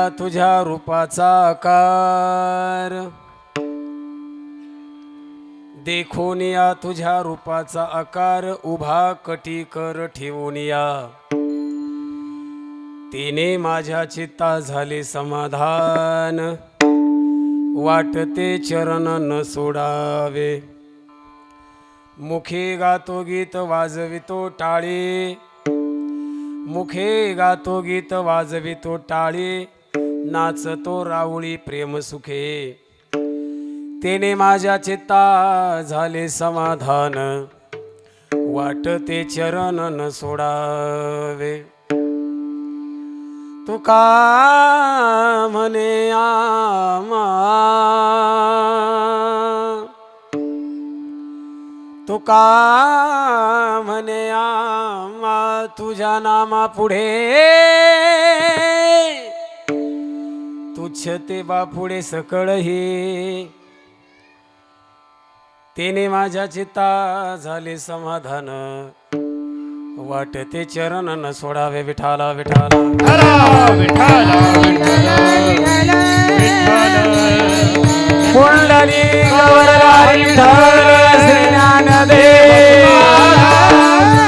तुझ्या रूपाचा आकार, देखून या तुझ्या रूपाचा आकार, उभा कटी कर ठेवून या. तिने माझ्या चित्ता झाले समाधान, वाटते चरण न सोडावे. मुखे गातो गीत वाजवितो टाळे, मुखे गातो गीत वाजवितो टाळे, नाचतो राऊळी प्रेम सुखे. तेने माझ्या चित्ता झाले समाधान, वाटते चरण न सोडावे. तुका म्हणे आमा, तुका म्हणे आमा, तुझ्या नामा पुढे तुच्छ ते बापुढे सकळ हे. तेने माझ्या चित्ता झाले समाधान, वाटते चरण न सोडावे. विठाला विठाला कुंडली गौरवारी विठ्ठल श्री ज्ञानदेव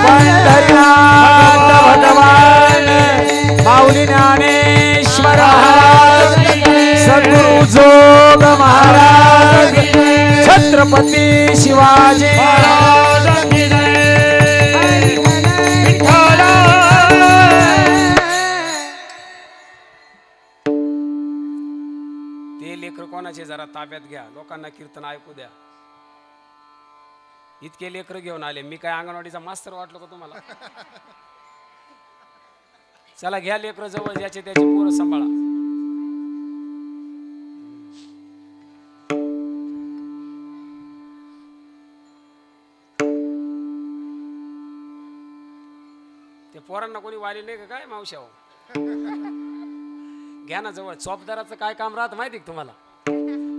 पंढरीनाथ भगवान माऊली ज्ञानेश्वर महाराज, सद्गुरु जोग महाराज, छत्रपती शिवाजी महाराज. ते लेकर कोणाचे जरा ताब्यात घ्या, लोकांना कीर्तन ऐकू द्या. इतके लेकर घेऊन आले, मी काय अंगणवाडीचा मास्तर वाटलो का तुम्हाला? चला घ्या लेकर जवळ, ज्याचे त्याचे पोरं सांभाळा. ते पोरांना कोणी वाली नाही का काय मावशाव? घ्या ना जवळ. चौपदाराचं काय काम राहत माहिती का तुम्हाला?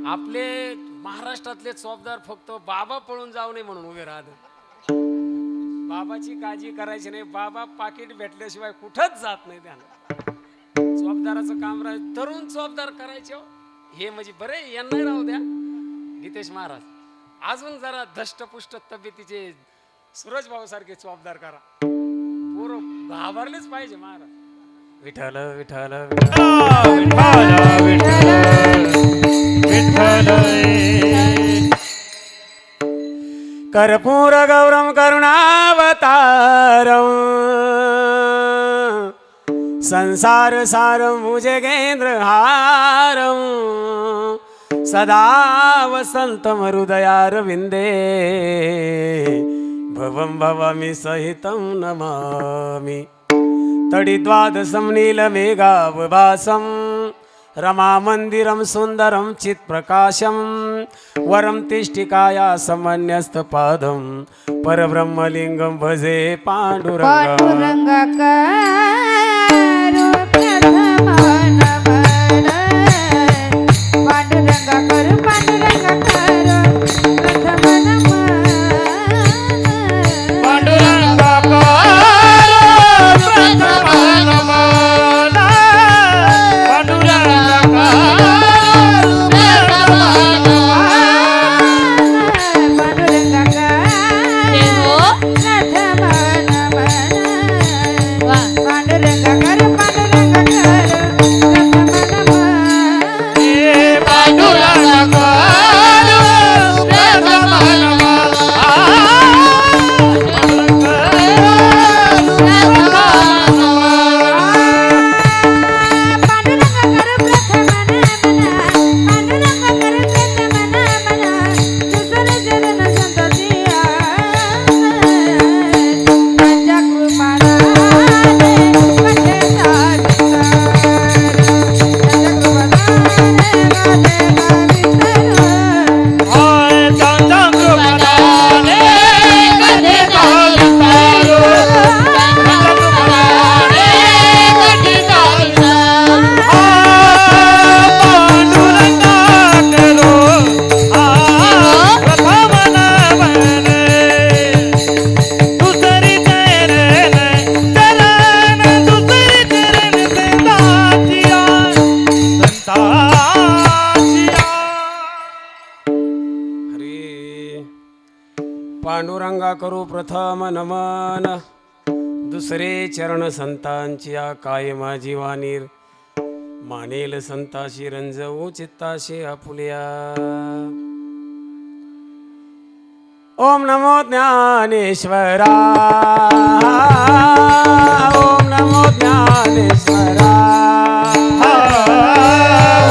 आपले महाराष्ट्रातले चौपदार फक्त बाबा पळून जाऊ नये म्हणून उभे राहत. बाबाची काळजी करायची नाही, बाबा पाकिट भेटल्याशिवाय कुठंच जात नाही. त्यानं चौपदाराचं काम राहत, तरुण चौपदार करायचे हो. हे म्हणजे बरे, यांना राहू द्या. नितेश महाराज अजून जरा धष्टपुष्ट तब्येतीचे सूरज भाऊ सारखे चौपदार करा, पोरं घाबरलेच पाहिजे महाराज. विठ्ठल विठ्ठल कर्पूर गौरम करुणावतारम, संसार सारम भुजगेंद्रहारम, सदा वसंतम हृदयारविंदे, भवं भवामि सहितं नमामि. तडिद्वादशं नीलमेघावभासं, रमा मंदिरं सुंदरं चित्प्रकाशं, वरं तिष्ठिकाया समन्यस्तपादं, परब्रह्मलिंगं भजे पांडुरंग. पांडुरंगा पांडुरंगा करू प्रथम नमन, दुसरे चरण संतांची काय माझी वाणीर, मानेल संताशी रंजवू चित्ताशी आपुल्या. ओम नमो ज्ञानेश्वरा, ओम नमो ज्ञानेश्वरा,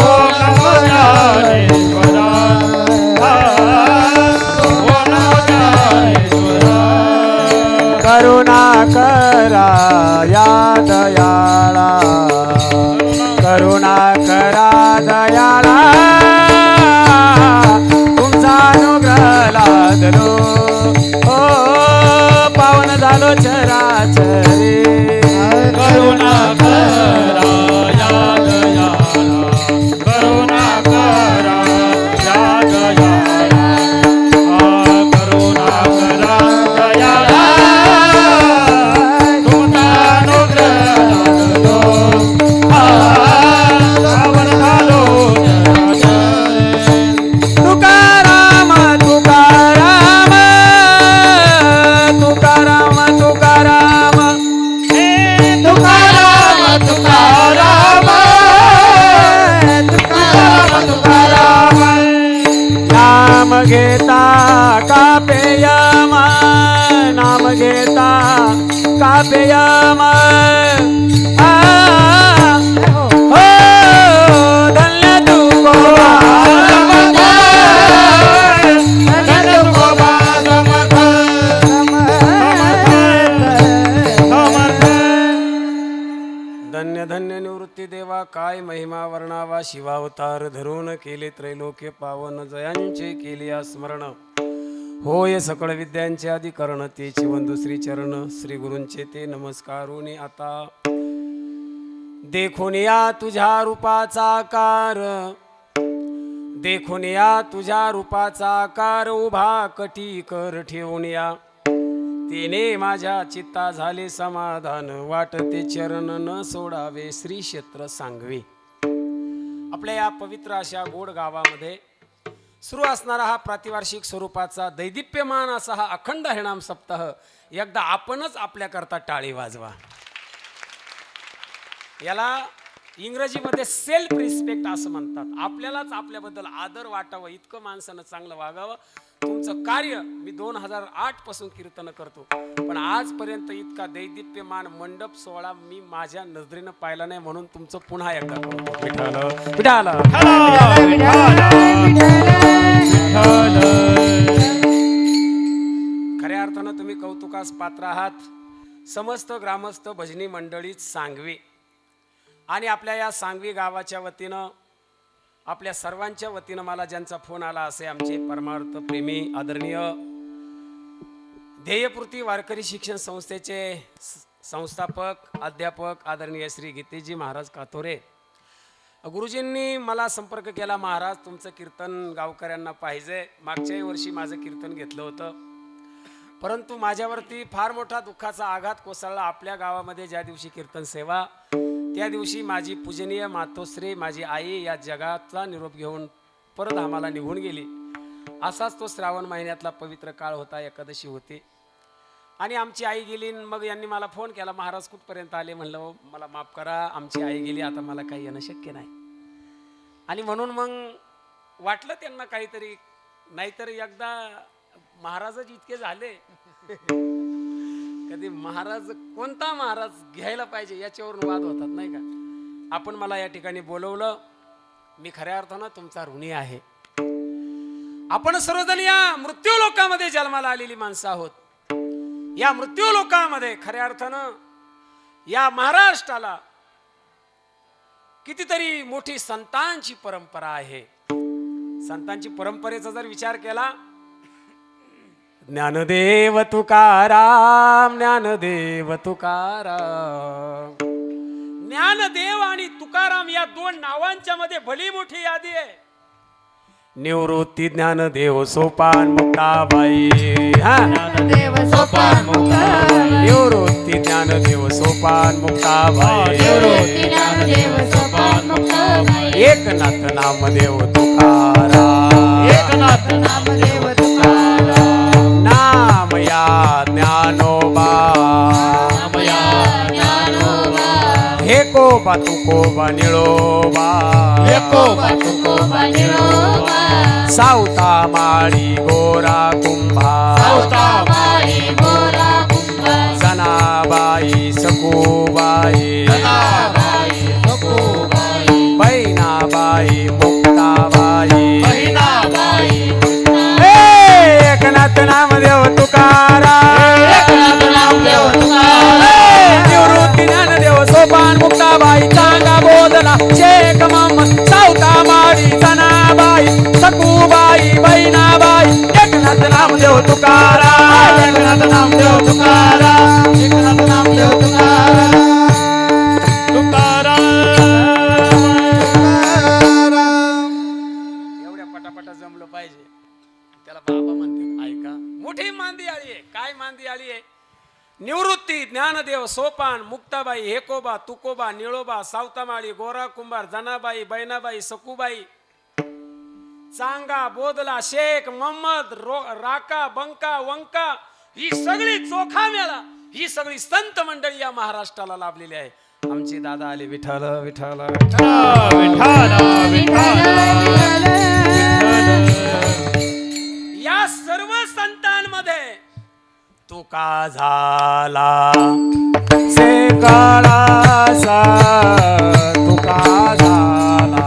ओम नमो ज्ञानेश्वरा, ओम नमो ज्ञानेश्वरा. करुणा करा या दयाळा, करुणा करा दयाळा, तुमचा अनुग्रह लादलो, ओ पावन झालो चराचरी. करुणा करा या दयाळा, करुणा करा या दयाळा, करुणा करा दयाळा, तुमचा अनुग्रह लादलो, पावन झालो चराचरी. तुकाराम तुकाराम, तुकाराम तुकाराम, हे तुकाराम तुकाराम, तुकाराम तुकाराम. नाम घेता कापेयम, नाम घेता कापेयम, हो धन्य तू गोवा धन्य धन्य निवृत्ती देवा, काय महिमा वर्णावा, शिवावतार धरून केले त्रैलोक्य पावन, जयांचे केले स्मरण. होय सकळ विद्यांचे अधिकरण, तेचे वंदू श्री चरण, श्री गुरूंचे ते नमस्कारुनी. आता देखून या तुझ्या रूपाचा आकार, देखून या तुझ्या रूपाचा आकार, उभा कटी कर ठेवून या, तिने माझ्या चित्ता झाले समाधान, वाटते चरण न सोडावे श्री क्षेत्र सांगवे. आपल्या या पवित्र अशा गोड गावामध्ये सुरू असणारा हा प्रातिवार्षिक स्वरूपाचा दैदिप्यमान असा हा अखंड हरिनाम सप्ताह, एकदा आपणच आपल्याकरता टाळी वाजवा. याला इंग्रजीमध्ये सेल्फ रिस्पेक्ट असं म्हणतात. आपल्यालाच आपल्याबद्दल आदर वाटावं, इतकं माणसानं चांगलं वागावं. तुमचं कार्य मी 2008 पासून कीर्तन करतो, पण आजपर्यंत इतका दैदिप्यमान मंडप सोहळा मी माझ्या नजरेनं पाहिला नाही, म्हणून तुमचं पुन्हा एकदा करतो. विठाल विठाल. खऱ्या अर्थानं तुम्ही कौतुकास पात्र आहात. समस्त ग्रामस्थ भजनी मंडळीत सांगवी आणि आपल्या या सांगवी गावाच्या वतीनं, आपल्या सर्वांच्या वतीनं मला ज्यांचा फोन आला असे आमचे परमार्थ प्रेमी आदरणीय ध्येयपूर्ती वारकरी शिक्षण संस्थेचे संस्थापक अध्यापक आदरणीय श्री गीतेजी महाराज कातोरे गुरुजींनी मला संपर्क केला. महाराज तुमचं कीर्तन गावकऱ्यांना पाहिजे. मागच्याही वर्षी माझं कीर्तन घेतलं होतं, परंतु माझ्यावरती फार मोठा दुःखाचा आघात कोसळला. आपल्या गावामध्ये ज्या दिवशी कीर्तन सेवा, त्या दिवशी माझी पूजनीय मातोश्री माझी आई या जगाचा निरोप घेऊन परत आम्हाला निघून गेली. असाच तो श्रावण महिन्यातला पवित्र काळ होता, एकादशी होती आणि आमची आई गेली. मग यांनी मला फोन केला, महाराज कुठपर्यंत आले? म्हणलं मला माफ करा, आमची आई गेली, आता मला काही येणं शक्य नाही. आणि म्हणून मग वाटलं त्यांना काहीतरी, नाहीतर एकदा महाराजच इतके झाले कधी महाराज कोणता महाराज घ्यायला पाहिजे याच्यावरून वाद होतात नाही का. आपण मला या ठिकाणी बोलवलं, मी खऱ्या अर्थानं तुमचा ऋणी आहे. आपण सर्वजण या मृत्यू लोकामध्ये जन्माला आलेली माणसं आहोत. या मृत्यू लोकामध्ये खऱ्या अर्थानं या महाराष्ट्राला कितीतरी मोठी संतांची परंपरा आहे. संतांची परंपरेचा जर विचार केला, ज्ञानदेव तुकाराम, ज्ञानदेव तुकाराम, ज्ञानदेव आणि तुकाराम या दोन नावांच्या मध्ये भली मोठी यादी आहे. निवृत्ती ज्ञानदेव सोपान मुक्ताबाई, ज्ञानदेव सोपान मुक्ताबाई, निवृत्ती ज्ञानदेव सोपान मुक्ताबाई, निवृत्ती ज्ञानदेव सोपान मुक्ताबाई. एकनाथ नामदेव तुकाराम, एकनाथ नामदेव तुकाराम, नाम एकोबा तुकोबा निळोबा एकोबा तुकोबा निळोबा सावता माळी गोरा कुंभा सावता माळी गोरा कुंभा जनाबाई सखूबाई जनाबाई सखूबाई बहिणाबाई मुक्ताबाई बहिणाबाई एकनाथ नामदेव तुकाराम एकनाथ नामदेव तुकाराम निवृत्ती ज्ञानदेव सोपान मुक्ताबाई चांगा बोधना शेख मोहम्मद सावता माळी जनाबाई सखूबाई बहिणाबाई एकनाथ नामदेव तुकाराम एकनाथ नामदेव तुकाराम एकनाथ नामदेव तुकाराम एवढ्या पटापटा जमलं पाहिजे त्याला बाबा म्हणतात ऐका मोठी मांदी आली आहे काय मांदी आली आहे निवृत्ती ज्ञानदेव सोपान मुक्ताबाई हेकोबा तुकोबा निळोबा सावतामाळी गोरा कुंभार जनाबाई बहिणाबाई सखूबाई चांगा बोदला शेख मोहम्मद राका बंका वंका ही सगळी चोखा मेळा ही सगळी संत मंडळी या महाराष्ट्राला लाभलेली आहे आमचे दादा आले विठ्ठल विठ्ठल या सर्व संतांमध्ये तुका झाला से काळासा तुका झाला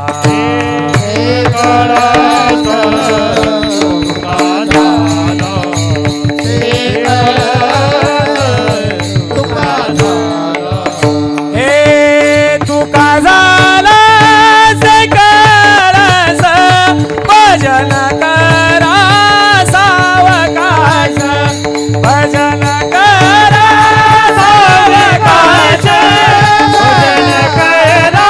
हे तुका झाला से काळासा भजन करा सावकाश भजन करा सावकाश भजन करा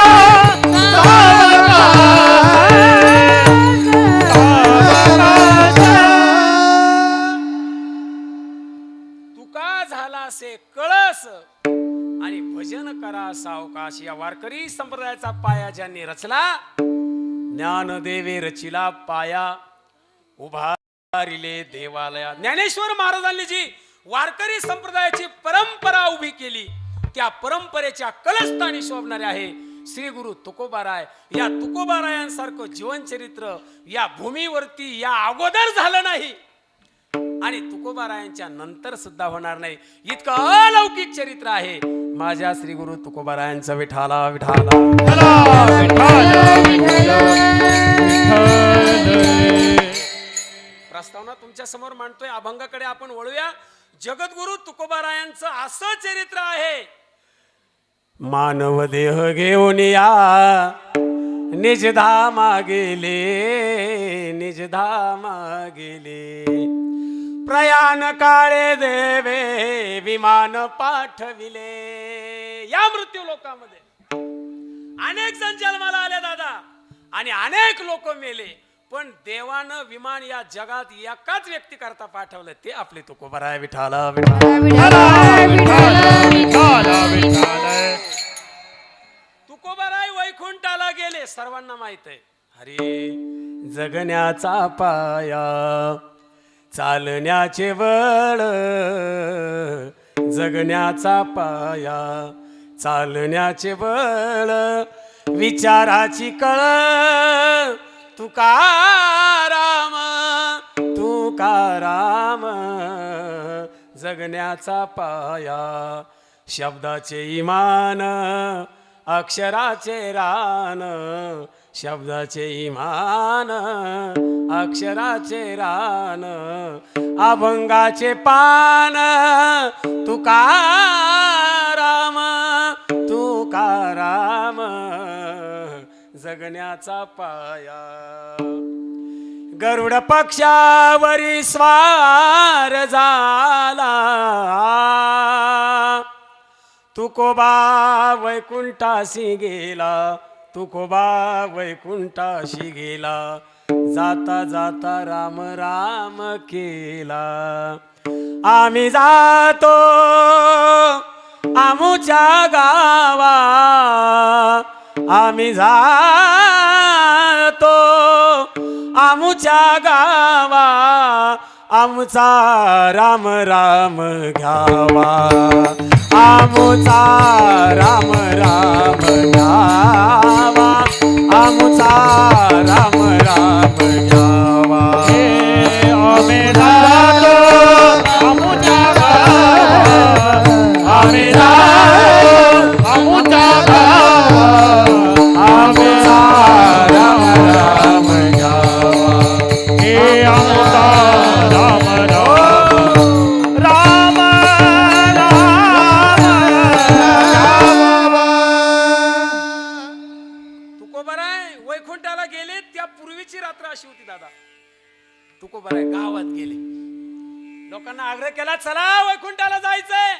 तुका झाला से कळस आणि भजन करा सावकाश या वारकरी संप्रदायाचा पाया ज्यांनी रचला ज्ञानदेवे रचिला पाया उभारिले देवालया ज्ञानेश्वर महाराजांनी जी वारकरी संप्रदायाची परंपरा उभी केली त्या परंपरेच्या कलस्थानी शोभणारे आहे श्री गुरु तुकोबाराय या तुकोबारायांसारखं जीवनचरित्र या भूमीवरती या अगोदर झालं नाही आणि तुकोबारायांच्या नंतर सुद्धा होणार नाही इतकं अलौकिक चरित्र आहे माझ्या श्री गुरु तुकोबारायांचं विठाला विठाला प्रस्तावना तुमच्या समोर मांडतोय अभंगाकडे आपण वळूया जगद्गुरु तुकोबारायांचं असं चरित्र आहे मानव देह घेऊन या निज धामा गेले निज धामा गेले प्रयाण काळे देवे विमान पाठविले या मृत्यू लोकांमध्ये अनेक जण जन्माला आले दादा आणि अनेक लोक मेले पण देवानं विमान या जगात एकाच व्यक्ती करता पाठवलं ते आपले तुकोबाराय विठाला तुकोबाराय वैकुंठाला गेले सर्वांना माहित आहे अरे जगण्याचा पाया चालण्याचे बळ जगण्याचा पाया चालण्याचे बळ विचाराची कळ तुकाराम तुकाराम जगण्याचा पाया शब्दाचे इमान अक्षराचे रान शब्दाचे इमान अक्षराचे रान अभंगाचे पान तुकाराम तुकाराम जगण्याचा पाया गरुड पक्षावरी स्वार झाला तुकोबा वैकुंठाशी गेला तुकोबा वैकुंठाशी गेला जाता जाता राम राम केला आम्ही जातो आमुच्या गावा आम्ही जातो आमुच्या गावा आमचा राम राम घ्यावा आमुचा राम राम घ्यावा, आमुचा राम राम घ्यावा. आम्ही जातो आमुच्या गावात, आम्ही जातो आमुच्या गावात. आमुचा राम राम घ्यावा. हे आमुचा राम राम तुकोबाराय वैकुंठाला गेले त्या पूर्वीची रात्र अशी होती दादा. तुकोबाराय गावात गेले, लोकांना आग्रह केला चला वैकुंठाला जायचंय.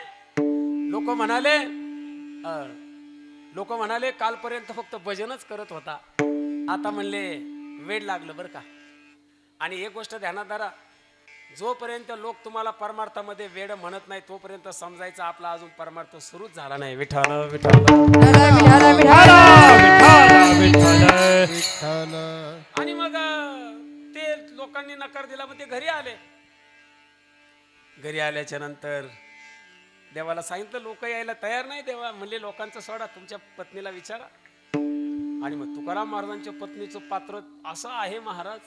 लोक म्हणाले कालपर्यंत फक्त भजनच करत होता, आता म्हणले वेड लागलं बरं का. आणि एक गोष्ट ध्यानात धरा, जोपर्यंत लोक तुम्हाला परमार्थामध्ये वेड म्हणत नाही तोपर्यंत समजायचं आपला अजून परमार्थ सुरूच झाला नाही. विठ्ठल विठ्ठल विठ्ठल. आणि मग ते लोकांनी नकार दिला, मग ते घरी आले. घरी आल्याच्या नंतर देवाला सांगितलं, लोक यायला तयार नाही. देवा म्हणले लोकांचं सोडा, तुमच्या पत्नीला विचारा. आणि मग तुकाराम महाराजांच्या पत्नीचं पात्र असं आहे महाराज,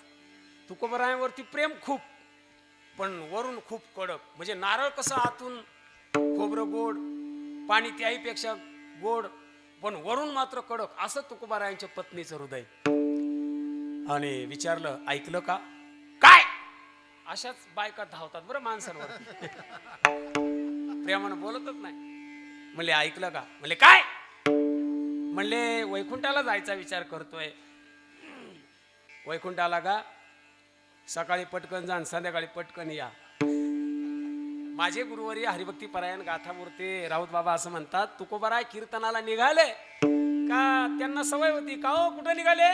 तुकोबारायांवरती प्रेम खूप, पण वरून खूप कडक. म्हणजे नारळ कसं आतून खोबरं गोड, पाणी त्याहीपेक्षा गोड, पण वरून मात्र कडक, असं तुकोबारायांच्या पत्नीचं हृदय. आणि विचारलं ऐकलं का? काय? अशाच बायका धावतात बरं माणसांवर, प्रेमानं बोलतच नाही. म्हणले ऐकलं का? म्हणले काय? म्हणले वैकुंठाला जायचा विचार करतोय. वैकुंठाला का? सकाळी पटकन जा, संध्याकाळी पटकन या. माझे गुरुवारी हरिभक्ती परायण गाथामूर्ती राऊत बाबा असं म्हणतात, तुकोबाराय कीर्तनाला निघाले का त्यांना सवय होती का हो कुठं निघाले?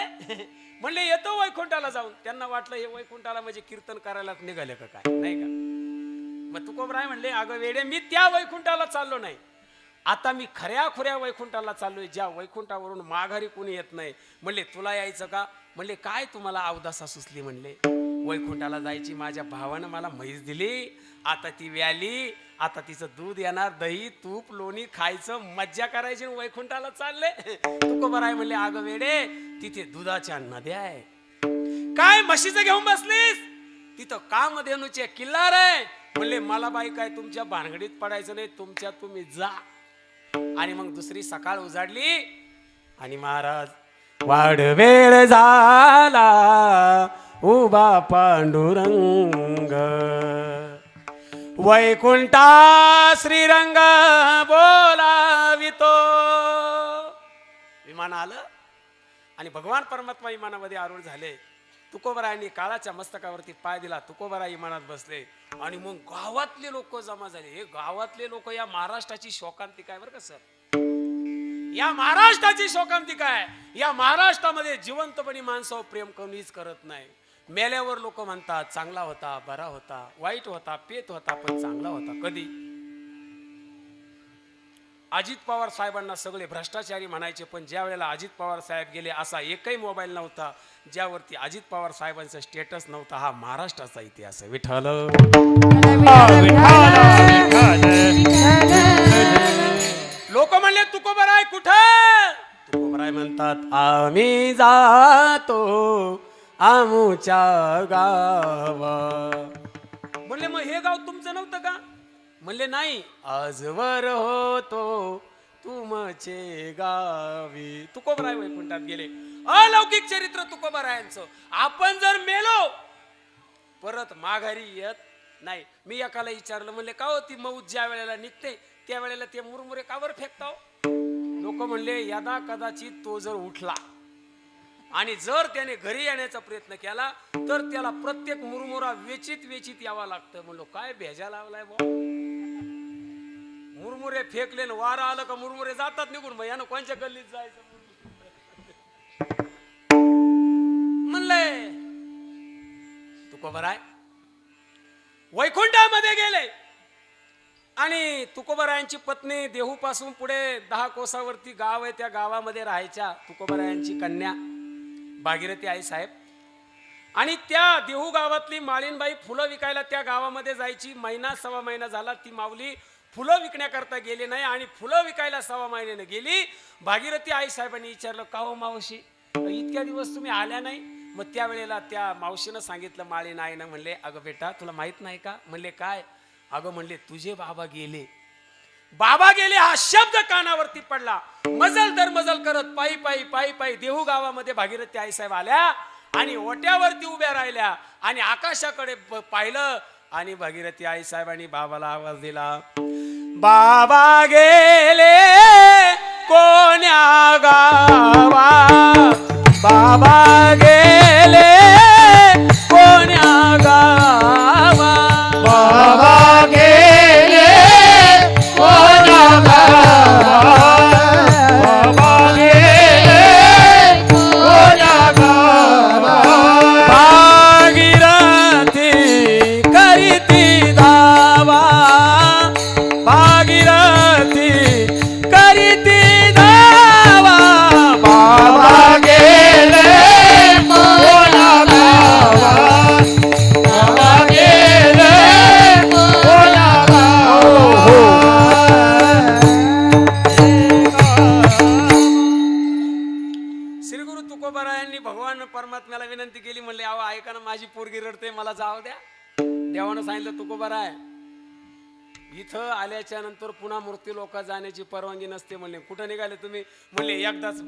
म्हणले येतो वैकुंठाला जाऊन. त्यांना वाटलं हे वैकुंठाला म्हणजे कीर्तन करायला निघाले का काय, नाही का? मग तुकोबाराय म्हणले अगं वेडे, मी त्या वैकुंठाला चाललो नाही, आता मी खऱ्या खुऱ्या वैकुंठाला चाललोय, ज्या वैकुंठावरून माघारी कोणी येत नाही. म्हणले तुला यायचं का? म्हणले काय तुम्हाला अवदासा सुचली? म्हणले वैकुंठाला जायची माझ्या भावानं मला म्हैस दिली, आता ती व्याली, आता तिचं दूध येणार, दही तूप लोणी खायचं, मज्जा करायची, वैकुंठाला चालले. तुकोबाराय म्हणले अगं वेडे, तिथे दुधाच्या नद्या आहे, काय म्हशीचं घेऊन बसलीस? तिथं कामधेनूचे किल्लार आहे. म्हणले मला बाई काय तुमच्या भानगडीत पडायचं नाही, तुमच्या तुम्ही जा. आणि मग दुसरी सकाळ उजाडली आणि महाराज वाढ वेळ झाला उभा पांडुरंग, वैकुंठा श्रीरंग बोलावितो. विमान आलं आणि भगवान परमात्मा विमानामध्ये आरूढ झाले. तुकोबारायांनी काळाच्या मस्तकावरती पाय दिला, तुकोबाराय विमानात बसले. आणि मग गावातले लोक जमा झाले. हे गावातले लोक या महाराष्ट्राची शोकांतिका आहे बरं का सर, या महाराष्ट्राची शोकांतिका आहे. या महाराष्ट्रामध्ये जिवंतपणी माणसावर प्रेम कोणीच करत नाही. मेल्यावर लोक म्हणतात चांगला होता, बरा होता, वाईट होता, पेत होता, पण चांगला होता. कधी? अजित पवार साहेबांना सगळे भ्रष्टाचारी म्हणायचे, पण ज्या वेळेला अजित पवार साहेब गेले असा एकही मोबाईल नव्हता ज्यावरती अजित पवार साहेबांचा स्टेटस नव्हता. हा महाराष्ट्राचा इतिहास आहे. विठ्ठल लोक म्हणले तुकोबाराय कुठं? तुकोबाराय म्हणतात आम्ही जातो आमुच्या गावा. म्हणले मग हे गाव तुमचं नव्हतं का? म्हणले नाही, आजवर होतो तुमचे गावी. तुकोबाराय वैकुंठात गेले. अलौकिक चरित्र तुकोबारायांचं. आपण जर मेलो परत माघारी येत नाही. मी एकाला विचारलं, म्हणले का हो ती मौत ज्या वेळेला निघते त्या वेळेला ते मुरमुरे कावर फेकताव? लोक म्हणले यदा कदाचित तो जर उठला आणि जर त्याने घरी येण्याचा प्रयत्न केला तर त्याला प्रत्येक मुरमुरा वेचित वेचित यावा लागतं. म्हणलो काय भेजा लावलाय बा, मुरमुरे फेकले न वारा आलं का मुरमुरे जातात निघून, मग यानं कोणच्या गल्लीत जायचं म्हणलंय. तुकोबाराय वैकुंठामध्ये गेले आणि तुकोबारायांची पत्नी देहूपासून पुढे 10 कोसावरती गाव आहे, त्या गावामध्ये राहायच्या तुकोबारायांची कन्या भागीरथी आई साहेब. आणि त्या देहू गावातली माळीनबाई फुलं विकायला त्या गावामध्ये जायची. महिना सव्वा महिना झाला ती माऊली फुलं विकण्याकरता गेले नाही आणि फुलं विकायला 6 महिन्यानं गेली. भागीरथी आई साहेबांनी विचारलं, का हो मावशी, इतक्या दिवस तुम्ही आल्या नाही? मग त्यावेळेला त्या मावशीनं सांगितलं, माळी नाही ना. म्हणले, अगं बेटा तुला माहित नाही का? म्हणले काय? अगं म्हणले तुझे बाबा गेले. बाबा गेले हा शब्द कानावरती पडला. मजल दर मजल करत पायी पायी पायी पायी देहू गावामध्ये भागीरथी आई साहेब आल्या आणि ओट्यावरती उभ्या राहिल्या आणि आकाशाकडे पाहिलं आणि भागीरथी आई साहेबांनी बाबाला आवाज दिला, बाबा गेले कोण्या गावा, बाबा गेले कोण्या गावा, बाबा गेले कोण्या गावा, बाबा गेले कोण्या गावा, भागीरथी करीती दावा, भागीरथी करीती दावा, बाबा गेले कोण्या गावा, बाबा गेले कोण्या गावा. श्री गुरु तुकोबारायांनी भगवान परमात्म्याला विनंती केली. म्हणले, अहो ऐका ना, माझी पोरगी रडते, मला जाऊ द्या. देवानं सांगितलं, तुकोबाराय इथं आल्याच्या नंतर पुन्हा मृत्यू लोकात जाण्याची परवानगी नसते. म्हणले, कुठं निघाले तुम्ही? म्हणले, एकदाच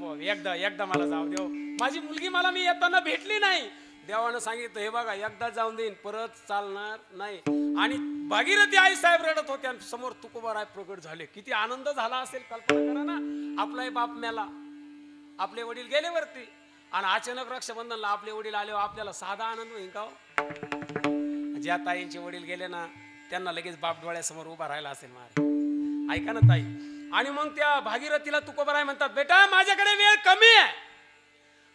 एकदा मला जाऊ द्या. माझी मुलगी मला मी येताना भेटली नाही. देवानं सांगितलं, हे बघा एकदा जाऊन देईन, परत चालणार नाही. आणि भागीरथी आई साहेब रडत होत्या. समोर तुकोबाराय प्रगट झाले. किती आनंद झाला असेल, कल्पना करा ना. आपलाही बाप मेला, आपले वडील गेले वरती आणि अचानक रक्षाबंधनला आपले वडील आले, आपल्याला साधा आनंद होईल का हो? ज्या ताईंचे वडील गेले ना, त्यांना लगेच बाप डोळ्यासमोर उभा राहिला असेल. मार ऐका ना ताई. आणि मग त्या भागीरथीला तुकोबाराय म्हणतात, बेटा माझ्याकडे वेळ कमी आहे,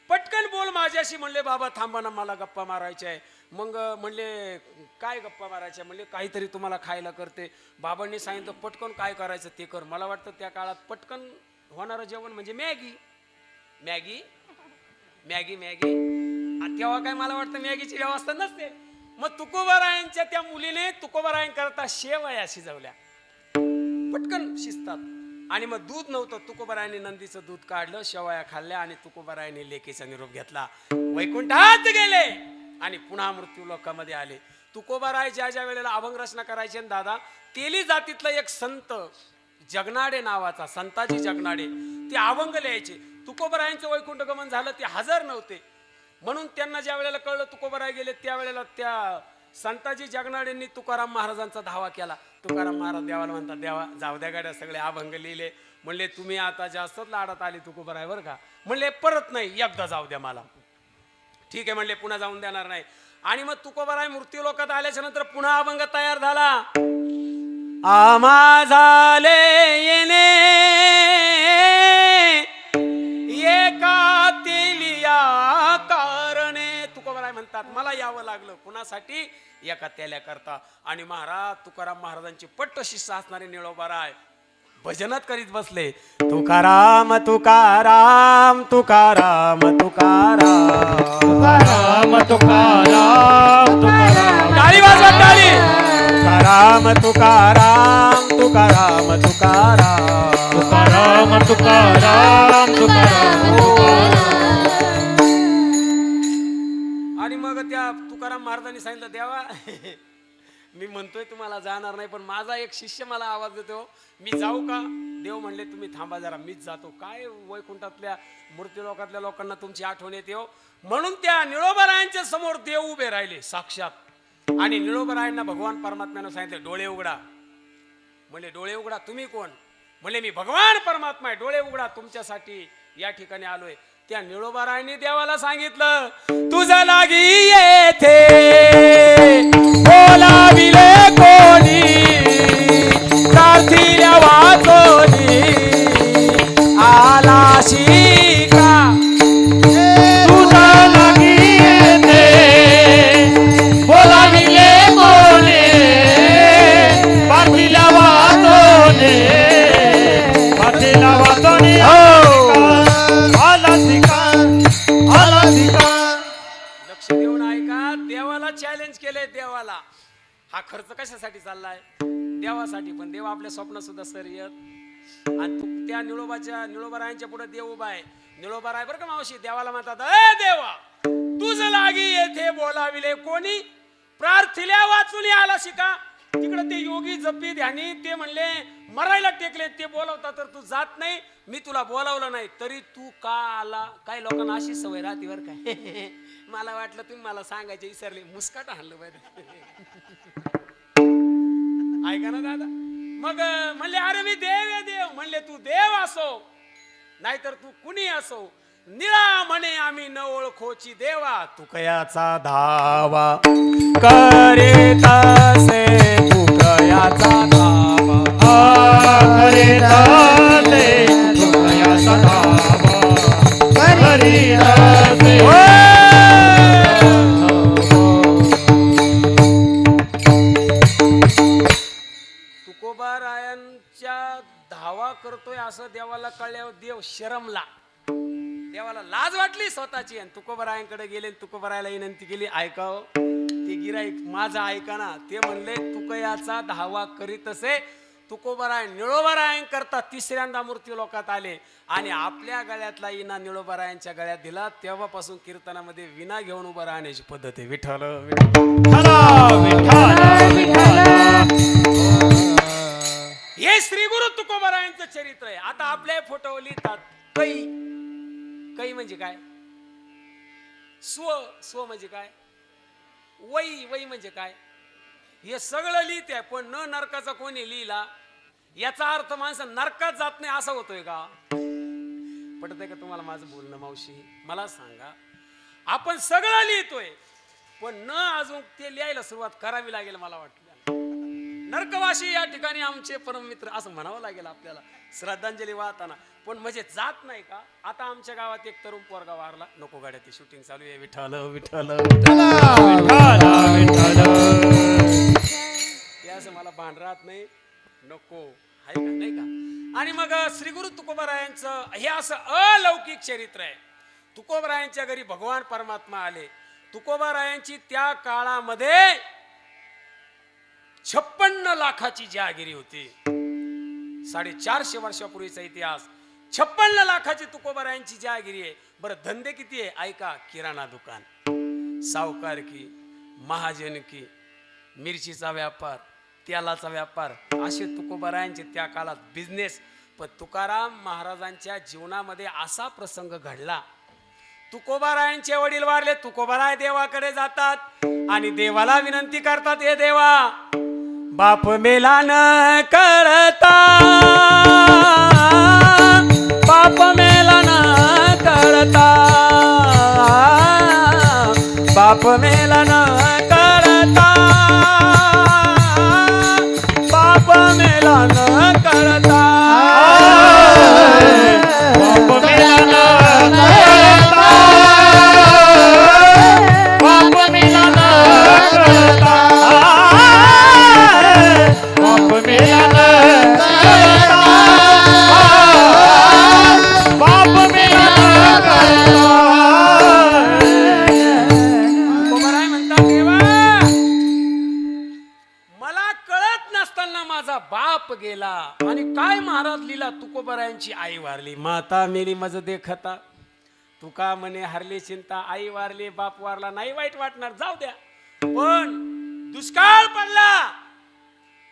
पटकन बोल माझ्याशी. म्हणले, बाबा थांबा ना, मला गप्पा मारायच्या आहे. मग म्हणले, काय गप्पा मारायच्या? म्हणले, काहीतरी तुम्हाला खायला करते. बाबांनी सांगितलं, पटकन काय करायचं ते कर. मला वाटतं त्या काळात पटकन होणारं जेवण म्हणजे मॅगी मॅगी मॅगी मॅगी. तेव्हा काय मला वाटतं मॅगीची व्यवस्था नसते. मग तुकोबारायांच्या त्या मुलीने तुकोबारायांकरता शेवया शिजवल्या, पटकन शिजतात. आणि मग दूध नव्हतं, तुकोबारायांनी नंदीचं दूध काढलं, शेवया खाल्ल्या आणि तुकोबारायांनी लेकीचा निरोप घेतला. वैकुंठात गेले आणि पुन्हा मृत्यू लोकांमध्ये आले. तुकोबाराय ज्या ज्या वेळेला अभंग रचना करायचे ना दादा, तेली जातीतला एक संत जगनाडे नावाचा, संताजी जगनाडे, ते अभंग लिहायचे. तुकोबारायांचं वैकुंठ गमन झालं, ते हजर नव्हते. म्हणून त्यांना ज्या वेळेला कळलं तुकोबाराय गेले, त्यावेळेला त्या संताजी जगनाडेंनी तुकाराम महाराजांचा धावा केला. तुकाराम महाराज देवाला म्हणतात, देवा जाऊ द्या गाड्या, सगळे अभंग लिहिले. म्हणले, तुम्ही आता जास्तच लाडात आली तुकोबाराय बरं का. म्हणले, परत नाही, एकदा जाऊ द्या मला. ठीक आहे म्हणले, पुन्हा जाऊन देणार नाही. आणि मग तुकोबाराय मृत्यू लोकात आल्याच्या नंतर पुन्हा अभंग तयार झाला. आम्हा झाले येणे एका तेलिया कारणे. तुकोबाराय म्हणतात, मला यावं लागलं कुणासाठी? एका तेल्या करता. आणि महाराज तुकाराम महाराजांची पट्ट शिष्य असणारे निळोबाराय भजनात करीत बसले, तुकाराम तुकाराम तुकाराम तुकाराम तुकाराम तुकाराम तुकाराम. टाळी वाजवा टाळी. तुकाराम तुकाराम तुकाराम तुकाराम तुकाराम तुकाराम तुकाराम. आणि मग त्या तुकाराम महाराजांनी सांगितलं, देवा मी म्हणतोय तुम्हाला जाणार नाही, पण माझा एक शिष्य मला आवाज देतो, मी जाऊ का? देव म्हणले, तुम्ही थांबा जरा, मीच जातो. काय वैकुंठातल्या मृत्यू लोकातल्या लोकांना तुमची आठवण येते हो. म्हणून त्या निळोबारायांच्या समोर देव उभे राहिले साक्षात. आणि निळोबारायांना भगवान परमात्म्यानं सांगितलं, डोळे उघडा. म्हणले, डोळे उघडा, तुम्ही कोण? म्हणले, मी भगवान परमात्मा आहे, डोळे उघडा, तुमच्यासाठी या ठिकाणी आलोय. त्या निळोबारायांनी देवाला सांगितलं, तुझा लागी येथे बोलाविले कोणी, प्रार्थिल्या वाचोनी आला शिका. तुझा लागी येते बोलाविले कोणी, पाठीला वाचोने पाठीला वाचोने. लक्ष देऊन ऐका, देवाला चॅलेंज केलंय. देवाला हा खर्च कशासाठी चाललाय? देवासाठी, पण देव आपल्या स्वप्न सुद्धा सर येत आणि तू त्या निळोबारायांच्या पुढे देव उभा आहे. निळोबाराय बरं का मावशी, देवाला म्हणतात, ए देवा तुझ लागी येथे बोलाविले कोणी, प्रार्थिल्या वाचून आला शिका. तिकडे ते योगी जपी ध्यानी ते म्हणले मरायला टेकले, ते बोलवता तर तू जात नाही. मी तुला बोलावलं नाही तरी तू का आला. काही लोकांना अशी सवय राहते बरं काय. मला वाटलं तुम्ही मला सांगायचे विसरले, मुस्काट आणलं पाहिजे. ऐका ना दादा. मग म्हणले अरे मी देव आहे देव. म्हणले तू देव असो नाहीतर तू कुणी असो, निळा म्हणे आम्ही न ओळखोची देवा, तू कयाचा धावा करीत असे, तू कयाचा धावा करीत असे, तू कयाचा धावा करीत असे. तुकोबारायांच्या धावा करतोय असं देवाला कळल्यावर देव शरमला. देवाला लाज वाटली स्वतःची आणि तुकोबारायांकडे गेले. तुकोबारायला विनंती केली, ऐकाव ते गिराईक माझा ऐका ना. ते म्हणले तुकयाचा धावा करीत असे. तुकोबाराय निळोबारायन करता तिसऱ्यांदा मूर्ती लोकात आले आणि आपल्या गळ्यातला इना निळोबारायांच्या गळ्यात दिला. तेव्हापासून कीर्तनामध्ये विना घेऊन उभं राहण्याची पद्धत आहे. विठ्ठल हे श्री गुरु तुकोबारायांचं चरित्र आहे. आता आपल्या फोटो लिहितात कै. कै म्हणजे काय? स्व म्हणजे काय? वै म्हणजे काय? हे सगळं लिहित आहे, पण न नरकाचा कोणी लिहिला याचा अर्थ माणसं नरकात जात नाही असं होतोय का? पटतंय का तुम्हाला माझं बोलणं मावशी? मला सांगा, आपण सगळं लिहितोय पण न अजून ते लिहायला सुरुवात करावी लागेल. मला वाटलं नरकवासी या ठिकाणी आमचे परममित्र असं म्हणावं लागेल आपल्याला श्रद्धांजली वाहताना. पण म्हणजे जात नाही का? आता आमच्या गावात एक तरुण पोरगा वारला, नको गाड्या ती शूटिंग चालू आहे. विठ्ठल विठ्ठल ते असं मला भान राहत नाही, नको आहे का नाही का. आणि मग श्री गुरु तुकोबारायांचं हे असं अलौकिक चरित्र आहे. तुकोबारायांच्या घरी भगवान परमात्मा आले. तुकोबारायांची त्या काळामध्ये 56 लाखाची जहागिरी होती. 450 वर्षापूर्वीचा इतिहास. 56 लाखाची तुकोबारायांची जहागिरी आहे. बरं धंदे किती आहे ऐका. किराणा दुकान, सावकारकी, महाजनकी, मिरचीचा व्यापार, तेलाचा व्यापार, असे तुकोबारायांचे त्या काळात बिझनेस. पण तुकाराम महाराजांच्या जीवनामध्ये असा प्रसंग घडला. तुकोबारायांचे वडील वारले. तुकोबाराय देवाकडे जातात आणि देवाला विनंती करतात, हे देवा बाप मेला न कळता, बाप मेला न कळता, बाप मेला न कळता, बाप मेला न कळता, बाप मेला न कळता, बाप मेला न कळता, बाप मेला न कळता, बाप मेला न कळता. तुकोबाराय म्हणतात, देवा मला कळत नसताना माझा बाप गेला. आणि काय महाराज लीला, तुकोबारायांची आई वारली. माता मेली मज देखता, तुका म्हणे हरली चिंता. आई वारली, बाप वारला, नाही वाईट वाटणार, जाऊ द्या. पण दुष्काळ पडला.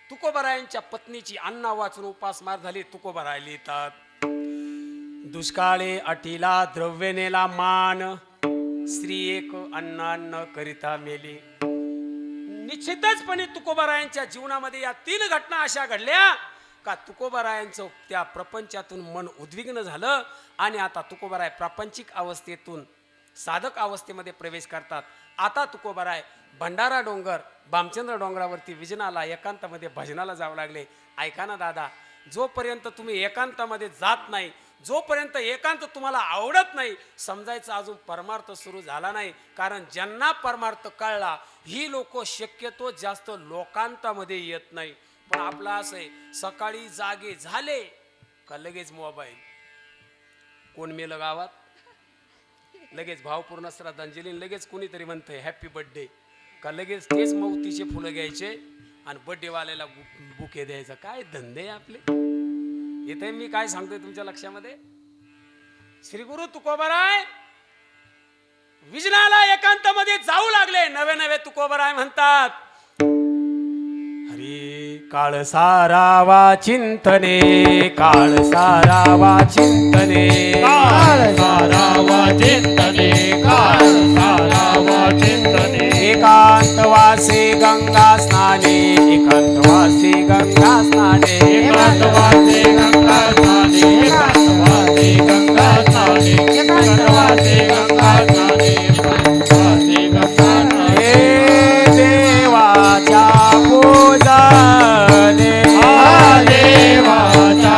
तुकोबारायांच्या पत्नीची अन्ना वाचून उपासमार झाली. तुकोबाराय लिहितात, दुष्काळे अटीला द्रव्य नेला मान, स्त्री एक अन्नान्न करिता मेली. निश्चितचपणे तुकोबारायांच्या जीवनामध्ये या 3 घटना अशा घडल्या का तुकोबारायांचं त्या प्रपंचातून मन उद्विग्न झालं आणि आता तुकोबाराय प्रापंचिक अवस्थेतून साधक अवस्थेमध्ये प्रवेश करतात. आता तुकोबाराय भंडारा डोंगर, भामचंद्र डोंगरावरती विजनाला एकांतामध्ये भजनाला जावं लागले. ऐका ना दादा, जोपर्यंत तुम्ही एकांतामध्ये जात नाही, जोपर्यंत एकांत तुम्हाला आवडत नाही, समजायचं अजून परमार्थ सुरू झाला नाही. कारण ज्यांना परमार्थ कळला ही लोक शक्यतो जास्त लोकांतामध्ये येत नाही. पण आपलं असं आहे, सकाळी जागे झाले का लगेच मोबाईल, कोण मेलं गावात, लगेच भावपूर्ण श्रद्धांजली, लगेच कोणीतरी म्हणतंय हॅपी बर्थडे, का लगेच तेच मौतीचे फुलं घ्यायचे आणि बर्थडे वाल्याला बुके द्यायचा. काय धंदे आपले. इथे मी काय सांगतोय तुमच्या लक्षामध्ये, श्री गुरु तुकोबराय विजनाला एकांतामध्ये जाऊ लागले. नवे नवे तुकोबराय म्हणतात, हरी काळ सारावा चिंतने, काळ सारावा चिंतने, काळ सारावा चिंतने, काळ सारावा चिंतने. एकांतवासी गंगा स्नाने, एकांतवासी गंगा स्नाने, एकांतवासी गंगा स्नाने, एकांतवासी गंगा स्नाने, एकांतवासी गंगा स्नाने, एकांतवासी गंगा स्नाने. हे देवाच्या पूजने, देवाच्या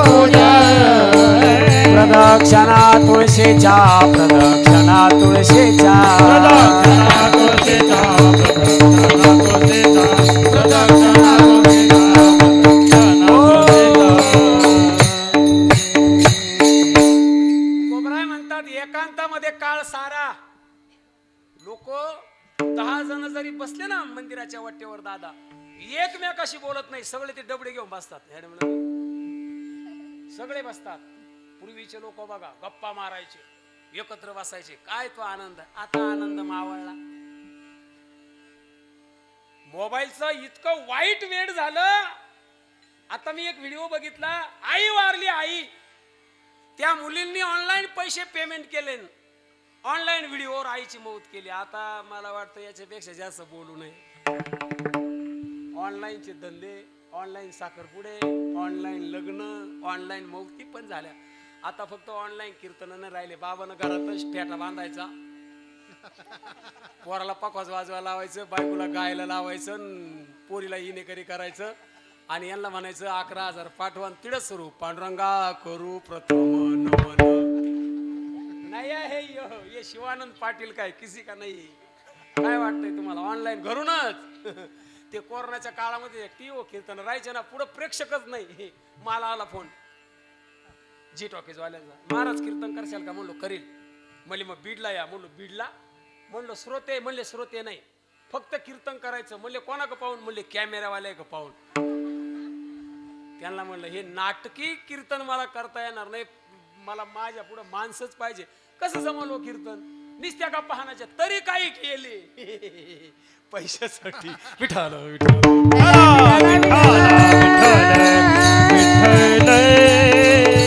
पूजने. प्रदक्षिणा तुळशीच्या, प्रदक्षिणा तुळशीच्या, प्रदक्षिणा तुळशीच्या, प्रदक्षिणा तुळशीच्या, प्रदक्षिणा तुळशीच्या, प्रदक्षिणा तुळशीच्या. कोबराय म्हणतात एकांतामध्ये काळ सारा. लोक 10 जण जरी बसले ना मंदिराच्या वाटेवर दादा, एकमेकाशी बोलत नाही, सगळे ते डबडे घेऊन बसतात. सगळे बसतात. पूर्वीचे लोक बघा गप्पा मारायचे, एकत्र बसायचे. काय तो आनंद. आता आनंद मावळला. मोबाईलचं इतकं वाईट वेळ झालं. आता मी एक व्हिडिओ बघितला, आई वारली आई, त्या मुलींनी ऑनलाईन पैसे पेमेंट केले, ऑनलाईन व्हिडिओवर आईची मौत केली. आता मला वाटतं याच्यापेक्षा जास्त बोलू नये. ऑनलाईनचे धंदे, ऑनलाईन साखरपुडे, ऑनलाईन लग्न, ऑनलाईन मौती पण झाल्या. आता फक्त ऑनलाईन कीर्तनानं राहिले. बाबानं घरातच फेटा बांधायचा, पोराला पकवाज वाजवायला लावायचं, बायकोला गायला लावायचं, पोरीला इनेकरी करायचं आणि यांना म्हणायचं 11,000 पाठवा. तिडच सुरू पांडुरंगा करू प्रथम नमन. नाही आहे ये शिवानंद पाटील काय किसी का नाही. काय वाटतंय तुम्हाला. ऑनलाईन घरूनच. ते कोरोनाच्या काळामध्ये टीओ कीर्तन राहायचे ना, पुढे प्रेक्षकच नाही. मला आला फोन जी टॉकीज वाल्यांचा, महाराज कीर्तन करशाल का. म्हणलो करील. म्हणले मग बीडला या. म्हणलो बीडला. म्हणलो श्रोते. म्हणले श्रोते नाही, फक्त कीर्तन करायचं. म्हणले कोणा का पाहून. म्हणले कॅमेरावाले का पाहून. त्यांना म्हणलं हे नाटकी कीर्तन मला करता येणार नाही, मला माझ्या पुढे माणसंच पाहिजे. कसं जमलो कीर्तन. निस्त्या का पाहण्याच्या तरी काही केले पैशासाठी. विठाल विठाल.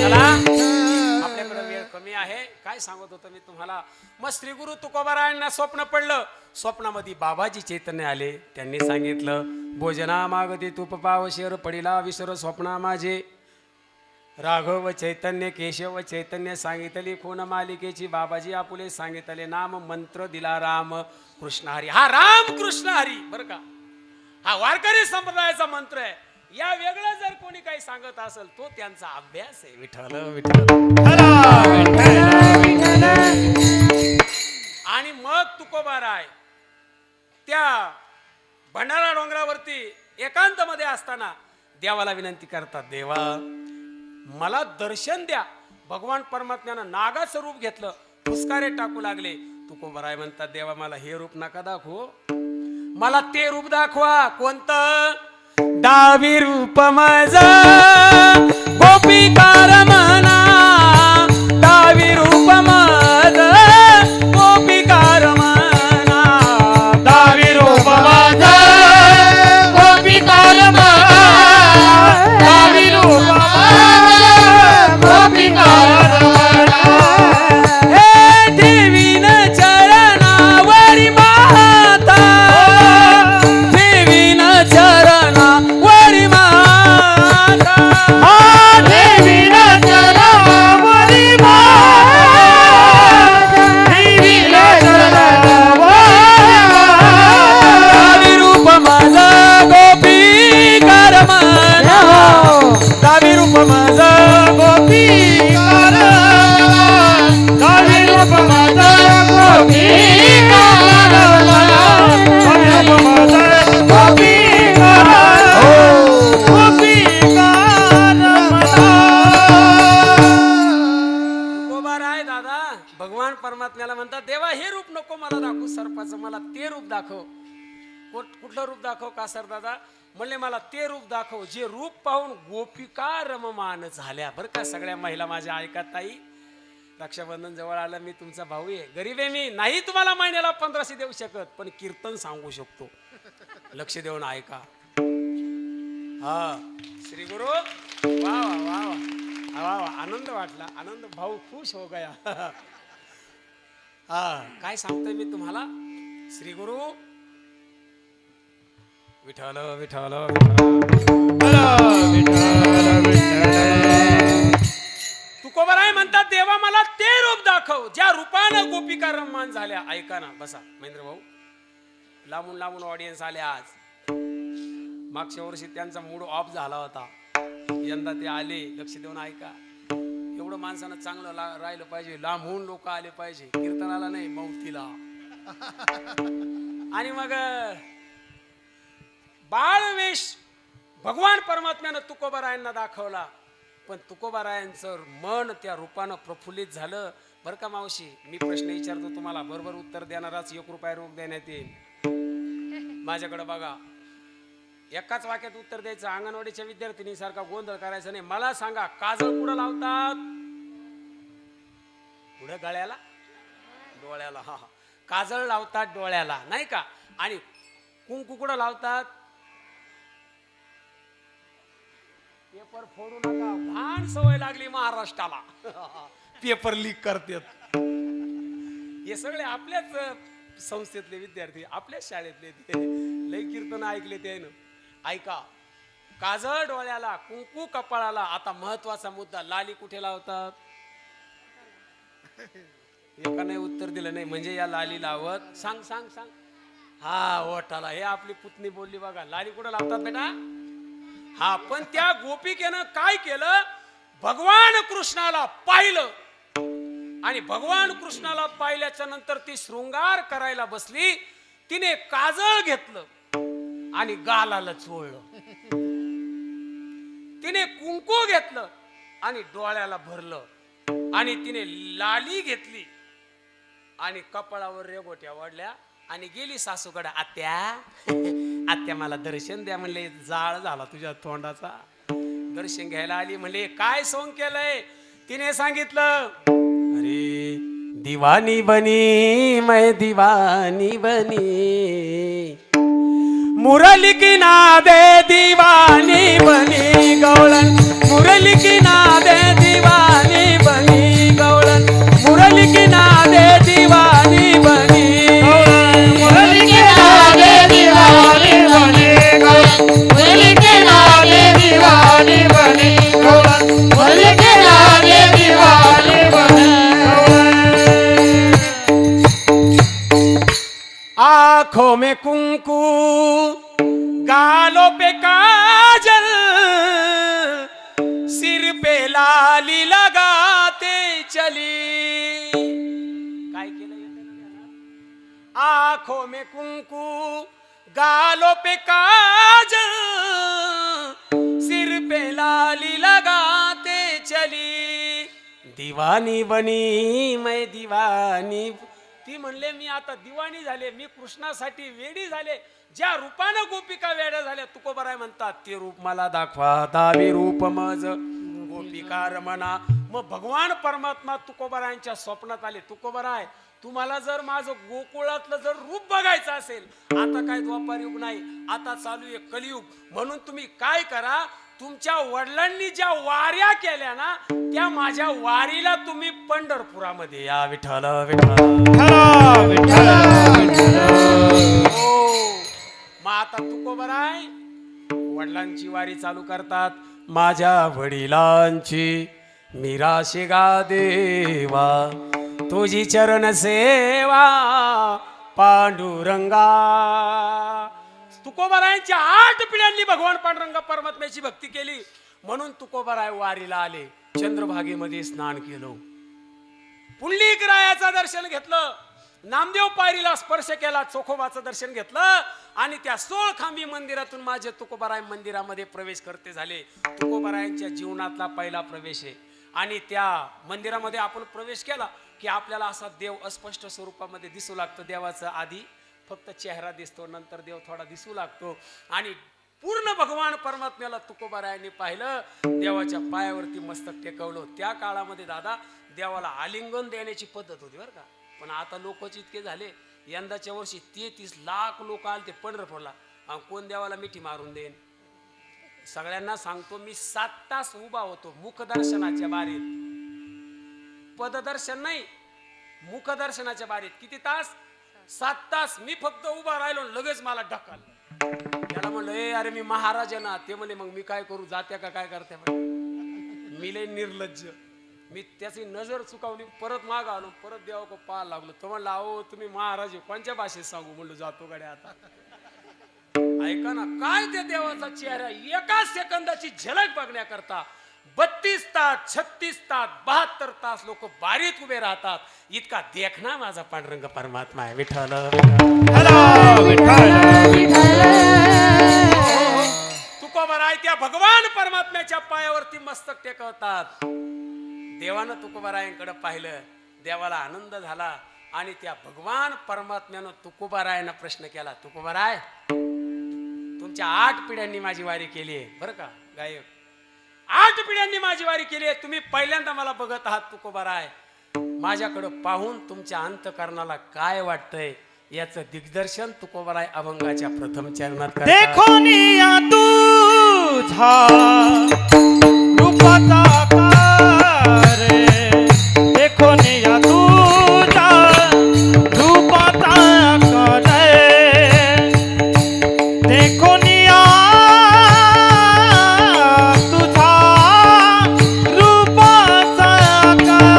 चला आपल्याकडे वेळ कमी आहे. काय सांगत होतो मी तुम्हाला. मग श्री गुरु तुकोबारायांना स्वप्न पडलं. स्वप्नामध्ये बाबाजी चैतन्य आले. त्यांनी सांगितलं, भोजना मागती तूप पाव शेर पडिला विसर स्वप्ना माझे. राघव चैतन्य केशव चैतन्य सांगितली खून मालिकेची. बाबाजी आपुले सांगितले नाम मंत्र दिला राम कृष्ण हरी. हा राम कृष्ण हरी बरं का, हा वारकरी संप्रदायाचा मंत्र आहे. या वेगळं जर कोणी काही सांगत असेल तो त्यांचा अभ्यास आहे. विठ्ठल विठ्ठल. आणि मग तुकोबाराय त्या भंडारा डोंगरावरती एकांतामध्ये असताना देवाला विनंती करतात, देवा मला दर्शन द्या. भगवान परमात्म्यानं नागाचं रूप घेतलं, फुसकारे टाकू लागले. तुकोबाराय म्हणतात, देवा मला हे रूप नका दाखवू, मला ते रूप दाखवा. कोणतं. डावी रूप माझा गोपिकार म्हणा, डावी रूप माझा गोपिकार म्हणा, डावी रूप माझा गोपिकार म्हणा, डावी रूप माझा गोपिकार म्हणा. हे देवीन चरणावरी माता, देवीन चरणावरी माता, हा देवीन चरणावरी माता, देवीन चरणावरी माता. डावी रूप माझा गोपिकार म्हणा, डावी रूप माझा गोपिकार, डावी रूप माझा गोपिकार म्हणा, डावी रूप माझा गोपिकार, गोपिकार म्हणा. तुकोबाराय दादा भगवान परमात्म्याला म्हणतात, देवा हे रूप नको मला दाखवू सर्पाचं, मला ते रूप दाखव. कुठलं रूप दाखव कासर दादा? म्हणले मला ते रूप दाखव जे रूप पाहून गोपिका रममान झाल्या. बरं का सगळ्या महिला माझ्या ऐकत ताई, रक्षाबंधन जवळ आलं, मी तुमचा भाऊ आहे, गरीब आहे, मी नाही तुम्हाला महिन्याला 1500 देऊ शकत, पण कीर्तन सांगू शकतो. लक्ष देऊन ऐका. हा श्री गुरु, वा वा वा वा वा, आनंद वाटला, आनंद, भाऊ खुश हो गया. हा काय सांगतोय मी तुम्हाला, श्री गुरु विठ्ठल विठ्ठल तुकोबाराय म्हणतात, देवा मला ते रूप दाखव ज्या रूपानं गोपिका रममान झाल्या. ऐका ना, बसा महेंद्र भाऊ, लांबून लांबून ऑडियन्स आले आज. मागच्या वर्षी त्यांचा मूड ऑफ झाला होता, यंदा ते आले. लक्ष देऊन ऐका, एवढं माणसानं चांगलं राहिलं पाहिजे, लांबून लोक आले पाहिजे, कीर्तनाला नाही मौतीला. आणि मग बाळवेश भगवान परमात्म्यानं तुकोबारायांना दाखवला, पण तुकोबारायांचं मन त्या रूपानं प्रफुल्लित झालं. बरं का मावशी, मी प्रश्न विचारतो तुम्हाला, बरोबर उत्तर देणाराच 1 रुपया रोख देण्यात येईल. माझ्याकडे बघा, एकाच वाक्यात उत्तर द्यायचं. अंगणवाडीच्या विद्यार्थिनीसारखा गोंधळ करायचा नाही. मला सांगा, काजळ कुठं लावतात? पुढे गळ्याला, डोळ्याला. हा, काजळ लावतात डोळ्याला, नाही का? आणि कुंकू कुठं लावतात? पेपर फोडू नका, भान सवय लागली महाराष्ट्राला. पेपर लीक करतात. हे सगळे आपल्याच संस्थेतले विद्यार्थी, आपल्याच शाळेतले. लय कीर्तन ऐकले त्यानं. ऐका, काजळ डोळ्याला, कुंकू कपाळाला. आता महत्वाचा मुद्दा, लाली कुठे लावतात? एकाने उत्तर दिलं नाही, म्हणजे या लाली लावत. सांग सांग सांग. हा, ओठाला. हे आपली पुतणी बोलली बघा, लाली कुठे लावतात बेटा? हा, पण त्या गोपिकेनं काय केलं? भगवान कृष्णाला पाहिलं, आणि भगवान कृष्णाला पाहिल्याच्या नंतर ती शृंगार करायला बसली. तिने काजळ घेतलं आणि गालाला चोळलं. तिने कुंकू घेतलं आणि डोळ्याला भरलं, आणि तिने लाली घेतली आणि कपाळावर रेगोट्या वाढल्या आणि गेली सासूकडे. आत्या आत्या मला दर्शन द्या. म्हणले, जाळ झाला तुझ्या तोंडाचा. दर्शन घ्यायला आली. म्हणले, काय सोंग केलंय? तिने सांगितलं, अरे दीवानी बनी मैं दीवानी बनी, मुरली की नादे दीवानी बनी गौळन, मुरली की नादे दीवानी बनी गौळन, मुरली की नादे दीवानी बनी गौळन, मुरली की नादे दीवानी बनी गौळन, मुरली की नादे दीवानी बनी गौळन, मुरली की नादे दीवानी बनी गौळन. आंखों में कुंकू, गालों पे काजल, सिर पे लाली लगाते चली. काय केलं? आंखों में कुंकू, गालों पे काजल, सिर पे लाली लगाते चली. दीवानी बनी मैं दीवानी. ती म्हणले, मी आता दिवाणी झाले, मी कृष्णासाठी वेडी झाले. ज्या रूपानं गोपिका वेड्या झाल्या, तुकोबाराय म्हणतात, ते रूप मला दाखवा. दावी रूप मज गोपिका रमणा. मग भगवान परमात्मा तुकोबारायांच्या स्वप्नात आले. तुकोबाराय, तुम्हाला जर माझं गोकुळातलं जर रूप बघायचं असेल, आता काय द्वापार युग नाही, आता चालू आहे कलियुग. म्हणून तुम्ही काय करा, तुमच्या वडिलांनी ज्या वाऱ्या केल्या ना, त्या माझ्या वारीला तुम्ही पंढरपुरामध्ये या. विठ्ठल विठ्ठल. मग आता तुकोबाराय वडिलांची वारी चालू करतात. माझ्या वडिलांची मिराशी गा देवा, तुझी चरण सेवा पांडुरंगा. तुकोबारायांच्या 8 पिढ्यांनी भगवान पांडुरंग परमात्म्याची भक्ती केली. म्हणून तुकोबाराय वारीला आले. चंद्रभागेमध्ये स्नान केलं, पुंडलिकरायाचं दर्शन घेतलं, नामदेव पायरीला स्पर्श केला, चोखोबाचं दर्शन घेतलं, आणि त्या 16 खांबी मंदिरातून माझे तुकोबाराय मंदिरामध्ये प्रवेश करते झाले. तुकोबारायांच्या जीवनातला पहिला प्रवेश आहे. आणि त्या मंदिरामध्ये आपण प्रवेश केला की आपल्याला असा देव अस्पष्ट स्वरूपामध्ये दिसू लागतं. देवाचं आधी फक्त चेहरा दिसतो, नंतर देव थोडा दिसू लागतो. आणि पूर्ण भगवान परमात्म्याला तुकोबारायांनी पाहिलं, देवाच्या पायावरती मस्तक टेकवलं. त्या काळामध्ये दादा देवाला आलिंगन देण्याची पद्धत होती बरं का. पण आता लोकच इतके झाले, यंदाच्या वर्षी 33 लाख लोक आले ते पंढरपूरला, आणि कोण देवाला मिठी मारून देईन. सगळ्यांना सांगतो, मी 7 तास उभा होतो मुखदर्शनाच्या बारीत, पददर्शन नाही, मुखदर्शनाच्या बारीत. किती तास? 7 तास. मी फक्त उभा राहिलो, लगेच मला ढकल. त्याला म्हणलं, ए अरे मी महाराज आहे ना. ते म्हणे, मग मी काय करू, जात्या का काय करते? मी लय निर्लज्ज. मी त्याची नजर चुकावली, परत माग आलो, परत देवाको पाहायला लागलो. तो म्हणला, अहो तुम्ही महाराज आहे, कोणत्या भाषेत सांगू? म्हणलो, जातो गाड्या आता. ऐका ना, काय त्या देवाचा चेहरा, एका सेकंदाची झलक बघण्याकरता 32 तास, 36 तास, 72 तास लोक बारीत उभे राहतात. इतका देखना माझा पांडुरंग परमात्मा आहे. विठ्ठल तुकोबाराय त्या भगवान परमात्म्याच्या पायावरती मस्तक टेकवतात. देवानं तुकोबारायांकडे पाहिलं, देवाला आनंद झाला. आणि त्या भगवान परमात्म्यानं तुकोबारायांना प्रश्न केला, तुकोबाराय तुमच्या 8 पिढ्यांनी माझी वारी केली आहे बरं का गायक, 8 पिढ्यांनी माझी वारी केली आहे. तुम्ही पहिल्यांदा मला बघत आहात तुकोबाराय. माझ्याकडं पाहून तुमच्या अंतकरणाला काय वाटतंय याचं दिग्दर्शन तुकोबाराय अभंगाच्या प्रथम चरणात करतात. देखोनिया तुझा रूपाचा आकार, देखोनिया तुझा रूपाचा आकार, देखोनिया तुझा रूपाचा आकार,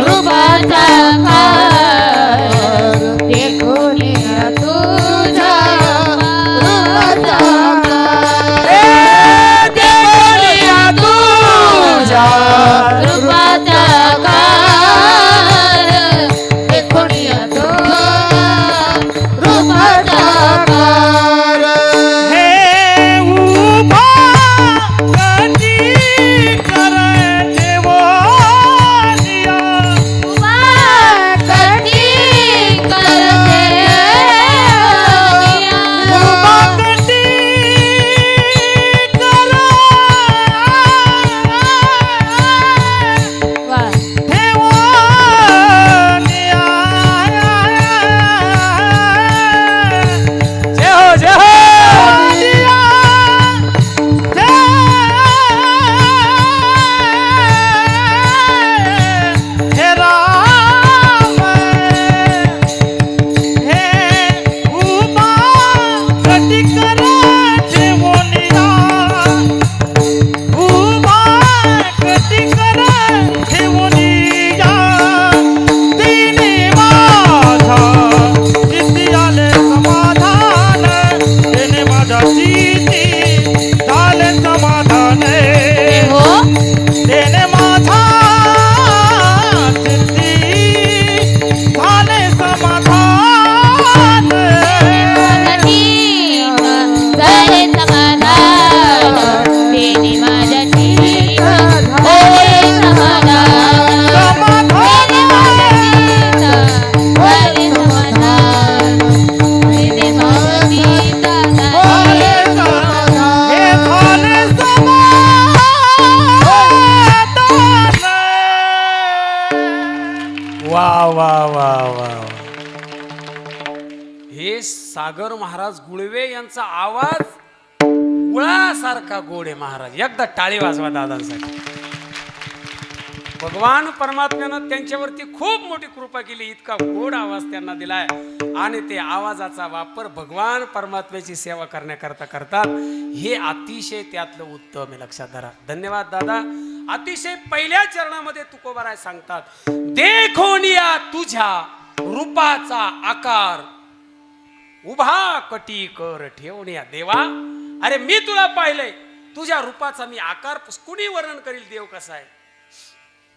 रूपाचा आकार, देखोनिया तुझा रूपाचा आकार, देखोनिया तुझा रूपाचा आकार, देखोनिया तुझा रूपाचा आकार. हे उभा कधी करे देवानिया, उभा कधी करते उभा कधी करे देवानिया. जय हो जय हो. हे राम हे उभा कधी करे देवानिया, उभा कधी करे देवानिया. तिने माझा चित्ती आले समाधान, तिने माझा चित्ती झाले समाधान, हो तिने माझा चित्ती झाले समाधान. झाले समाधान, तेने माझ्या चित्त झाले समाधान, तेने माझ्या चित्त झाले समाधान, तेने माझ्या चित्त झाले समाधान. हे झाले समाधान. वा वा वा वा. हे सागर महाराज गुळवे यांचा आवाज गुळासारखा गोड आहे महाराज. एकदा टाळी वाजवा दादांसाठी. भगवान परमात्म्यानं त्यांच्यावरती खूप मोठी कृपा केली, इतका गोड आवाज त्यांना दिलाय. आणि ते आवाजाचा वापर भगवान परमात्म्याची सेवा करण्याकरता करतात. हे अतिशय त्यातलं उत्तम आहे, लक्षात धरा. धन्यवाद दादा. अतिशय पहिल्या चरणामध्ये तुकोबाराय सांगतात, देखोनिया तुझ्या रूपाचा आकार, उभा कटी कर ठेवण्या देवा. अरे मी तुला पाहिलंय, तुझ्या रूपाचा मी आकार कुणी वर्णन करील देव कसा आहे.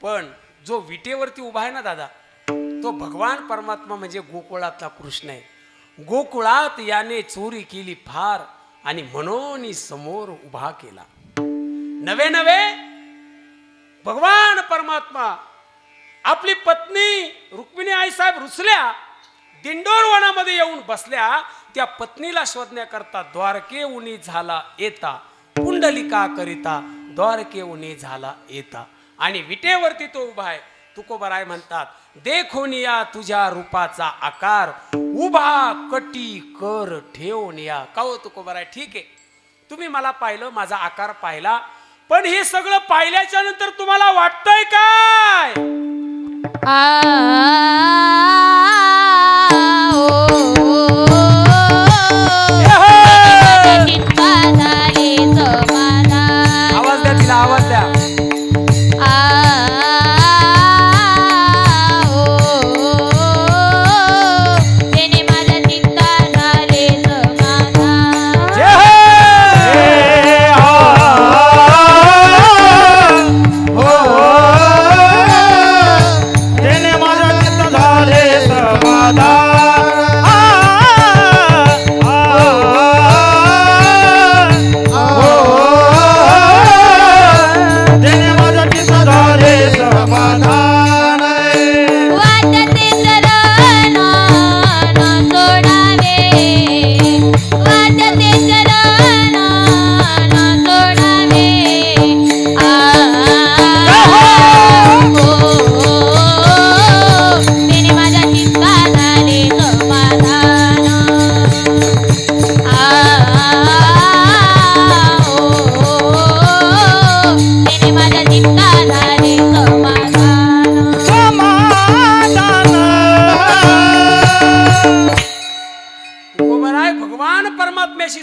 पण जो विटेवरती उभा आहे ना दादा, तो भगवान परमात्मा म्हणजे गोकुळातला कृष्ण आहे. गोकुळात याने चोरी केली फार, आणि म्हणून समोर उभा केला. नवे नवे भगवान परमात्मा आपली पत्नी रुक्मिणी आईसाहेब रुसल्या, दिंडोर वनामध्ये येऊन बसल्या. त्या पत्नीला शोधण्याकरता द्वारके उनी झाला येता, पुंडलिका करिता द्वारके उनी झाला येता. आणि विटेवरती तो उभा आहे. तुकोबराय म्हणतात, देखून या तुझ्या रूपाचा आकार, उभा कटी कर ठेवून या. का हो तुकोबराय, ठीक आहे, तुम्ही मला पाहिलं, माझा आकार पाहिला, पण हे सगळं पाहिल्याच्या नंतर तुम्हाला वाटतंय काय? आवाज द्या तिला, आवाज द्या.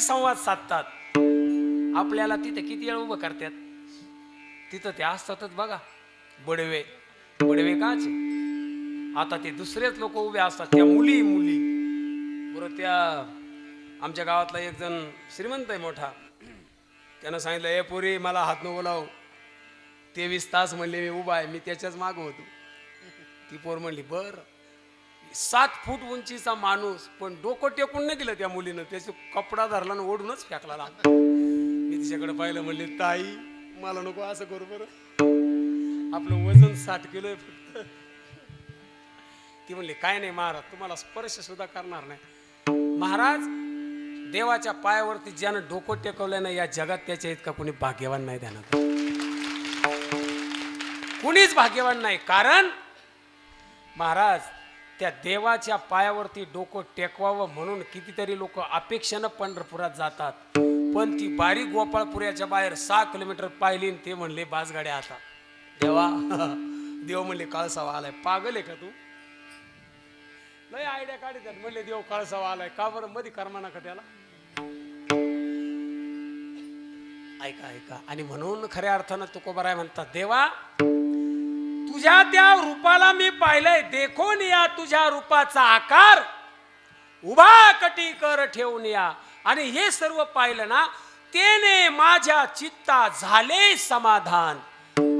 संवाद साधतात. आपल्याला तिथे किती वेळ उभं करतात, तिथं ते असतातच बघा, बडवे बडवे काचे. आता ते दुसरेच लोक उभे असतात, त्या मुली बरोबर. त्या आमच्या गावातला एक जण श्रीमंत आहे मोठा, त्यानं सांगितलं, ए पोरी मला हात नको लाव. 23 तास म्हणले मी उभा आहे, मी त्याच्याच माग होतो. ती पोर म्हणली बर. 7 फूट उंचीचा माणूस, पण डोकं टेकून नाही दिलं त्या मुलीनं, त्याचा कपडा धरला आणि ओढूनच फेकला. मी तिच्याकडे पाहिलं, म्हणले ताई मला नको असं करू बरं, आपलं वजन 60 किलो आहे फक्त. ती म्हणली काय नाही महाराज, तुम्हाला स्पर्श सुद्धा करणार नाही. महाराज, देवाच्या पायावरती ज्यानं डोकं टेकवलं नाही या जगात, त्याच्या इतका कुणी भाग्यवान नाही. ध्यानात, कुणीच भाग्यवान नाही. कारण महाराज, त्या देवाच्या पायावरती डोकं टेकवावं म्हणून कितीतरी लोक अपेक्षेनं पंढरपुरात जातात, पण ती बारीक गोपाळपुऱ्याच्या बाहेर 6 किलोमीटर पाहिली, ते म्हणले बासगाड्या आता. देवा देव म्हणले काळसावा आलाय. पागल आहे का तू? लय आयडिया काढतात. म्हणले देव काळसावा आलाय का बरं, मध्ये कर्मा नका त्याला. ऐका ऐका. आणि म्हणून खऱ्या अर्थानं तुकोबाराय म्हणतात, देवा तुझ्या त्या रूपाला मी पाहिलंय, देखून या तुझ्या रूपाचा आकार, उभा कटी कर ठेवून या. आणि हे सर्व पाहिलं ना, तेने माझ्या चित्ता झाले समाधान.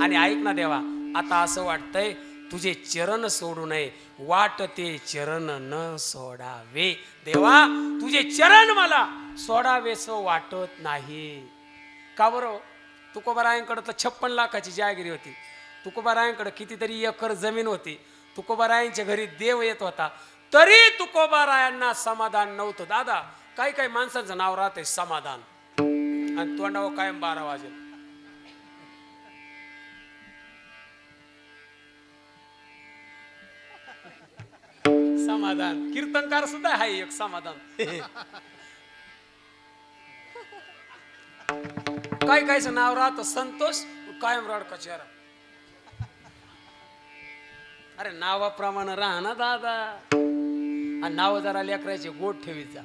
आणि ऐक ना देवा, आता असं वाटतंय तुझे चरण सोडू नये, वाट ते चरण न सोडावे. देवा तुझे चरण मला सोडावेसो वाटत नाही. का बरं? तुकोबारायांकडे तर 56 लाखाची जागिरी होती. तुकोबारायांकडे कितीतरी एकर जमीन होती. तुकोबारायांच्या घरी देव येत होता, तरी तुकोबारायांना समाधान नव्हतं. दादा, काही काही माणसांचं नाव राहतंय समाधान, आणि तोंडावर कायम 12 वाजेल. समाधान. कीर्तनकार सुद्धा आहे एक समाधान. काय कायचं नाव राहतं संतोष, कायम रडका चेहरा. अरे नावाप्रमाणे राहा ना दादा, आणि नाव जरा लेकरायचे गोड ठेवीत जा.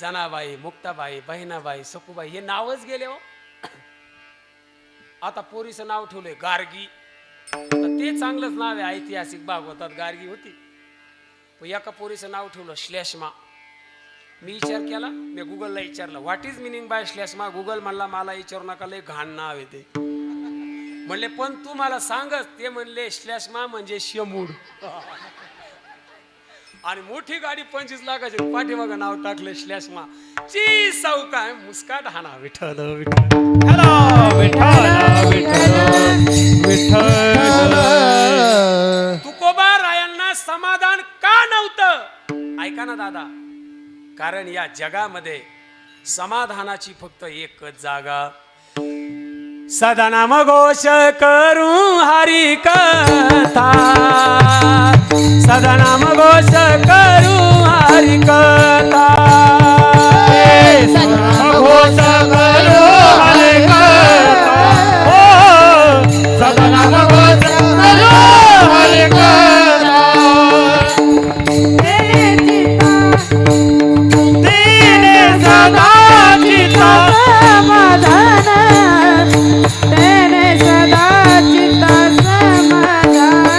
जनाबाई, मुक्ताबाई, बहिणाबाई, सखूबाई हे नावच गेले हो. आता पोरीचं नाव ठेवलंय गार्गी. ते चांगलंच नाव आहे, ऐतिहासिक भागवतात गार्गी होती. पण एका पोरीचं नाव ठेवलं श्लेष्मा. मी विचार केला, मी गुगलला विचारलं व्हॉट इज मिनिंग बाय श्लेष्मा. गुगल म्हणला मला विचारू नका, लय घाण नाव आहे ते. म्हणले पण तू मला सांगच. ते म्हणले श्लेष्मा म्हणजे शेमूड. आणि मोठी गाडी 25 लाखाची, पाठीमागं नाव टाकलं श्लेष्मा. ची सावकाय मुस्काट हाना विठ्ठल विठ्ठल. विठ्ठल विठ्ठल विठ्ठल समाधान का नव्हतं? ऐका ना दादा, कारण या जगामध्ये समाधानाची फक्त एकच जागा. सदनाम घोष करू हरी कथा, सदनाम घोष करू हरी कथा. घोष करो हरे कथा, हो सदनाम घोष करो हरे कथा. तेने सदा चित्ता समाधान, तेने सदा चित्ता समाधान.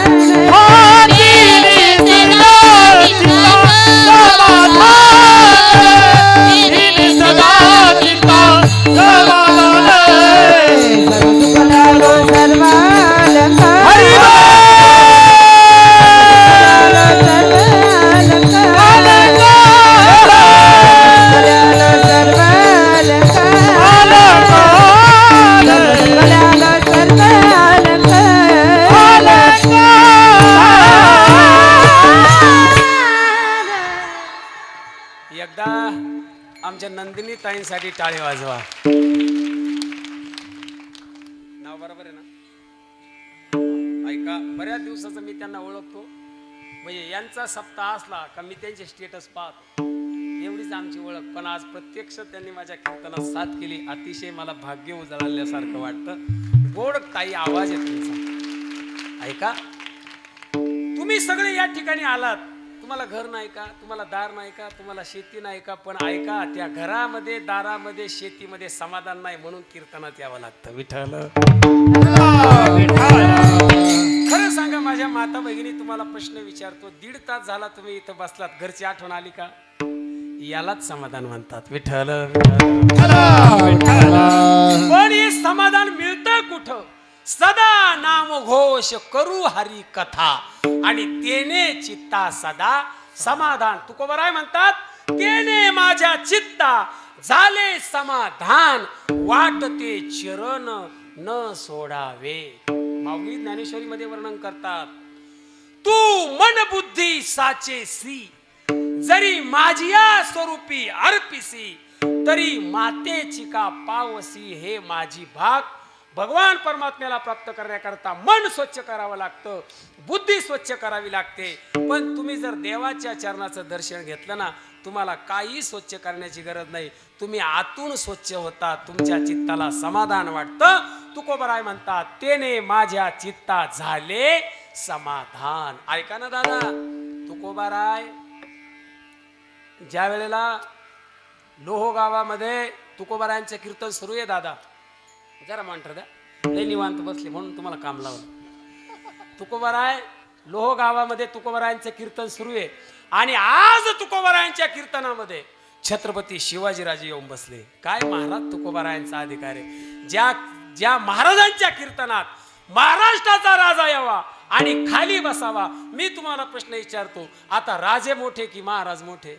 तेने सदा चित्ता समाधान, तेने सदा चित्ता समाधान. सर्वसुखलालो सर्वालंकार, हरि एकदा आमच्या नंदिनी ताईंसाठी टाळी वाजवा. नाव बरोबर आहे ना? ऐका, बऱ्याच दिवसाचं मी त्यांना ओळखतो, म्हणजे यांचा सप्ताह असला का मी त्यांचे स्टेटस पाहतो, एवढीच आमची ओळख. पण आज प्रत्यक्ष त्यांनी माझ्या कीर्तनात साथ केली, अतिशय मला भाग्य उजळल्यासारखं वाटतं. गोड ताई आवाज आहे तुमचा. ऐका, तुम्ही सगळे या ठिकाणी आलात, तुम्हाला घर नाही का, तुम्हाला दार नाही का, तुम्हाला शेती नाही का, पण ऐका, त्या घरामध्ये दारामध्ये शेतीमध्ये समाधान नाही म्हणून कीर्तनात यावं लागतं. विठ्ठल खरं सांगा माझ्या माता भगिनी, तुम्हाला प्रश्न विचारतो, 1.5 तास झाला तुम्ही इथं बसलात, घरची आठवण आली का? यालाच समाधान म्हणतात. विठ्ठल पण हे समाधान मिळतं कुठं? सदा नाम घोष करू हरी कथा, आणि तेने चित्ता सदा समाधान. तुकोबराय म्हणतात, तेने माझ्या चित्ता झाले समाधान, वाटते चरण न सोडावे. माऊली ज्ञानेश्वरी मध्ये वर्णन करतात, तू मन बुद्धी साचेसी, जरी माझिया स्वरूपी अर्पिसी, तरी मातेची का पावसी हे माझी भाग. भगवान परमात्म्याला प्राप्त करण्याकरता मन स्वच्छ करावं लागतं, बुद्धी स्वच्छ करावी लागते. पण तुम्ही जर देवाच्या चरणाचं दर्शन घेतलं ना, तुम्हाला काही स्वच्छ करण्याची गरज नाही, तुम्ही आतून स्वच्छ होता, तुमच्या चित्ताला समाधान वाटतं. तुकोबराय म्हणतात, तेने माझ्या चित्ता झाले समाधान. ऐका ना दादा, तुकोबाराय ज्या वेळेला लोहो गावामध्ये तुकोबारायांचं कीर्तन सुरू आहे, दादा जरा मांटर द्या, लय निवांत बसले म्हणून तुम्हाला काम लावलं. तुकोबाराय लोहो गावामध्ये तुकोबारायांचं कीर्तन सुरू आहे, आणि आज तुकोबारायांच्या कीर्तनामध्ये छत्रपती शिवाजीराजे येऊन बसले. काय महाराज तुकोबारायांचा अधिकार आहे. ज्या महाराजांच्या कीर्तनात महाराष्ट्राचा राजा यावा आणि खाली बसावा. मी तुम्हाला प्रश्न विचारतो, आता राजे मोठे की महाराज मोठे?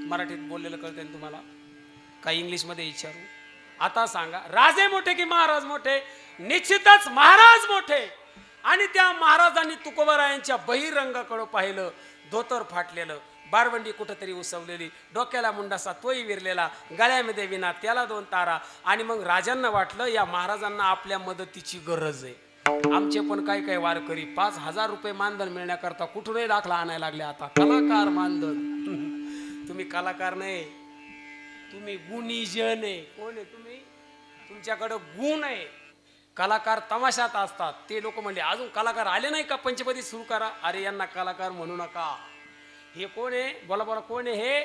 मराठीत बोललेलं कळतंय ना तुम्हाला, काही इंग्लिश मध्ये विचारू? आता सांगा, राजे मोठे की महाराज मोठे? निश्चितच महाराज मोठे. आणि त्या महाराजांनी तुकोबारायांच्या बहिरंगाकडे पाहिलं, धोतर फाटलेलं, बारबंडी कुठंतरी उसवलेली, डोक्याला मुंडासा तोही विरलेला, गळ्यामध्ये विना त्याला 2 तारा. आणि मग राजांना वाटलं या महाराजांना आपल्या मदतीची गरज आहे. आमचे पण काही वारकरी 5,000 रुपये मानधन मिळण्याकरता कुठूनही दाखला आणायला लागले. आता कलाकार मानधन. तुम्ही कलाकार नाही, तुम्ही गुणीजन आहे. कोण आहे तुम्ही? तुमच्याकडे गुण आहे. कलाकार तमाशात असतात. ते लोक म्हणले अजून कलाकार आले नाही का, पंचपदी सुरू करा. अरे यांना कलाकार म्हणू नका. हे कोण आहे? बोला बोला, कोण आहे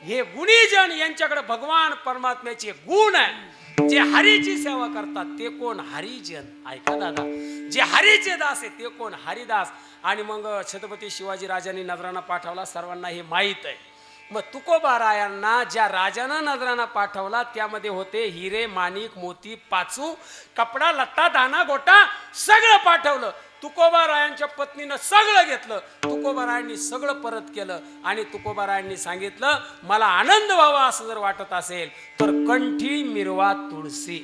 हे? गुणीजन. यांच्याकडे भगवान परमात्म्याचे गुण आहे. जे हरीची सेवा करतात ते कोण? हरिजन. ऐका दादा, जे हरीचे दास आहे ते कोण? हरिदास. आणि मग छत्रपती शिवाजी राजांनी नजराणा पाठवला, सर्वांना हे माहीत आहे. मग तुकोबारायांना ज्या राजानं नजराणा पाठवला त्यामध्ये होते हिरे, माणिक, मोती, पाचू, कपडा, लत्ता, दाना, गोटा सगळं पाठवलं. तुकोबारायांच्या पत्नीनं सगळं घेतलं. तुकोबारायांनी सगळं परत केलं. आणि तुकोबारायांनी सांगितलं, मला आनंद व्हावा असं जर वाटत असेल तर कंठी मिरवा तुळशी.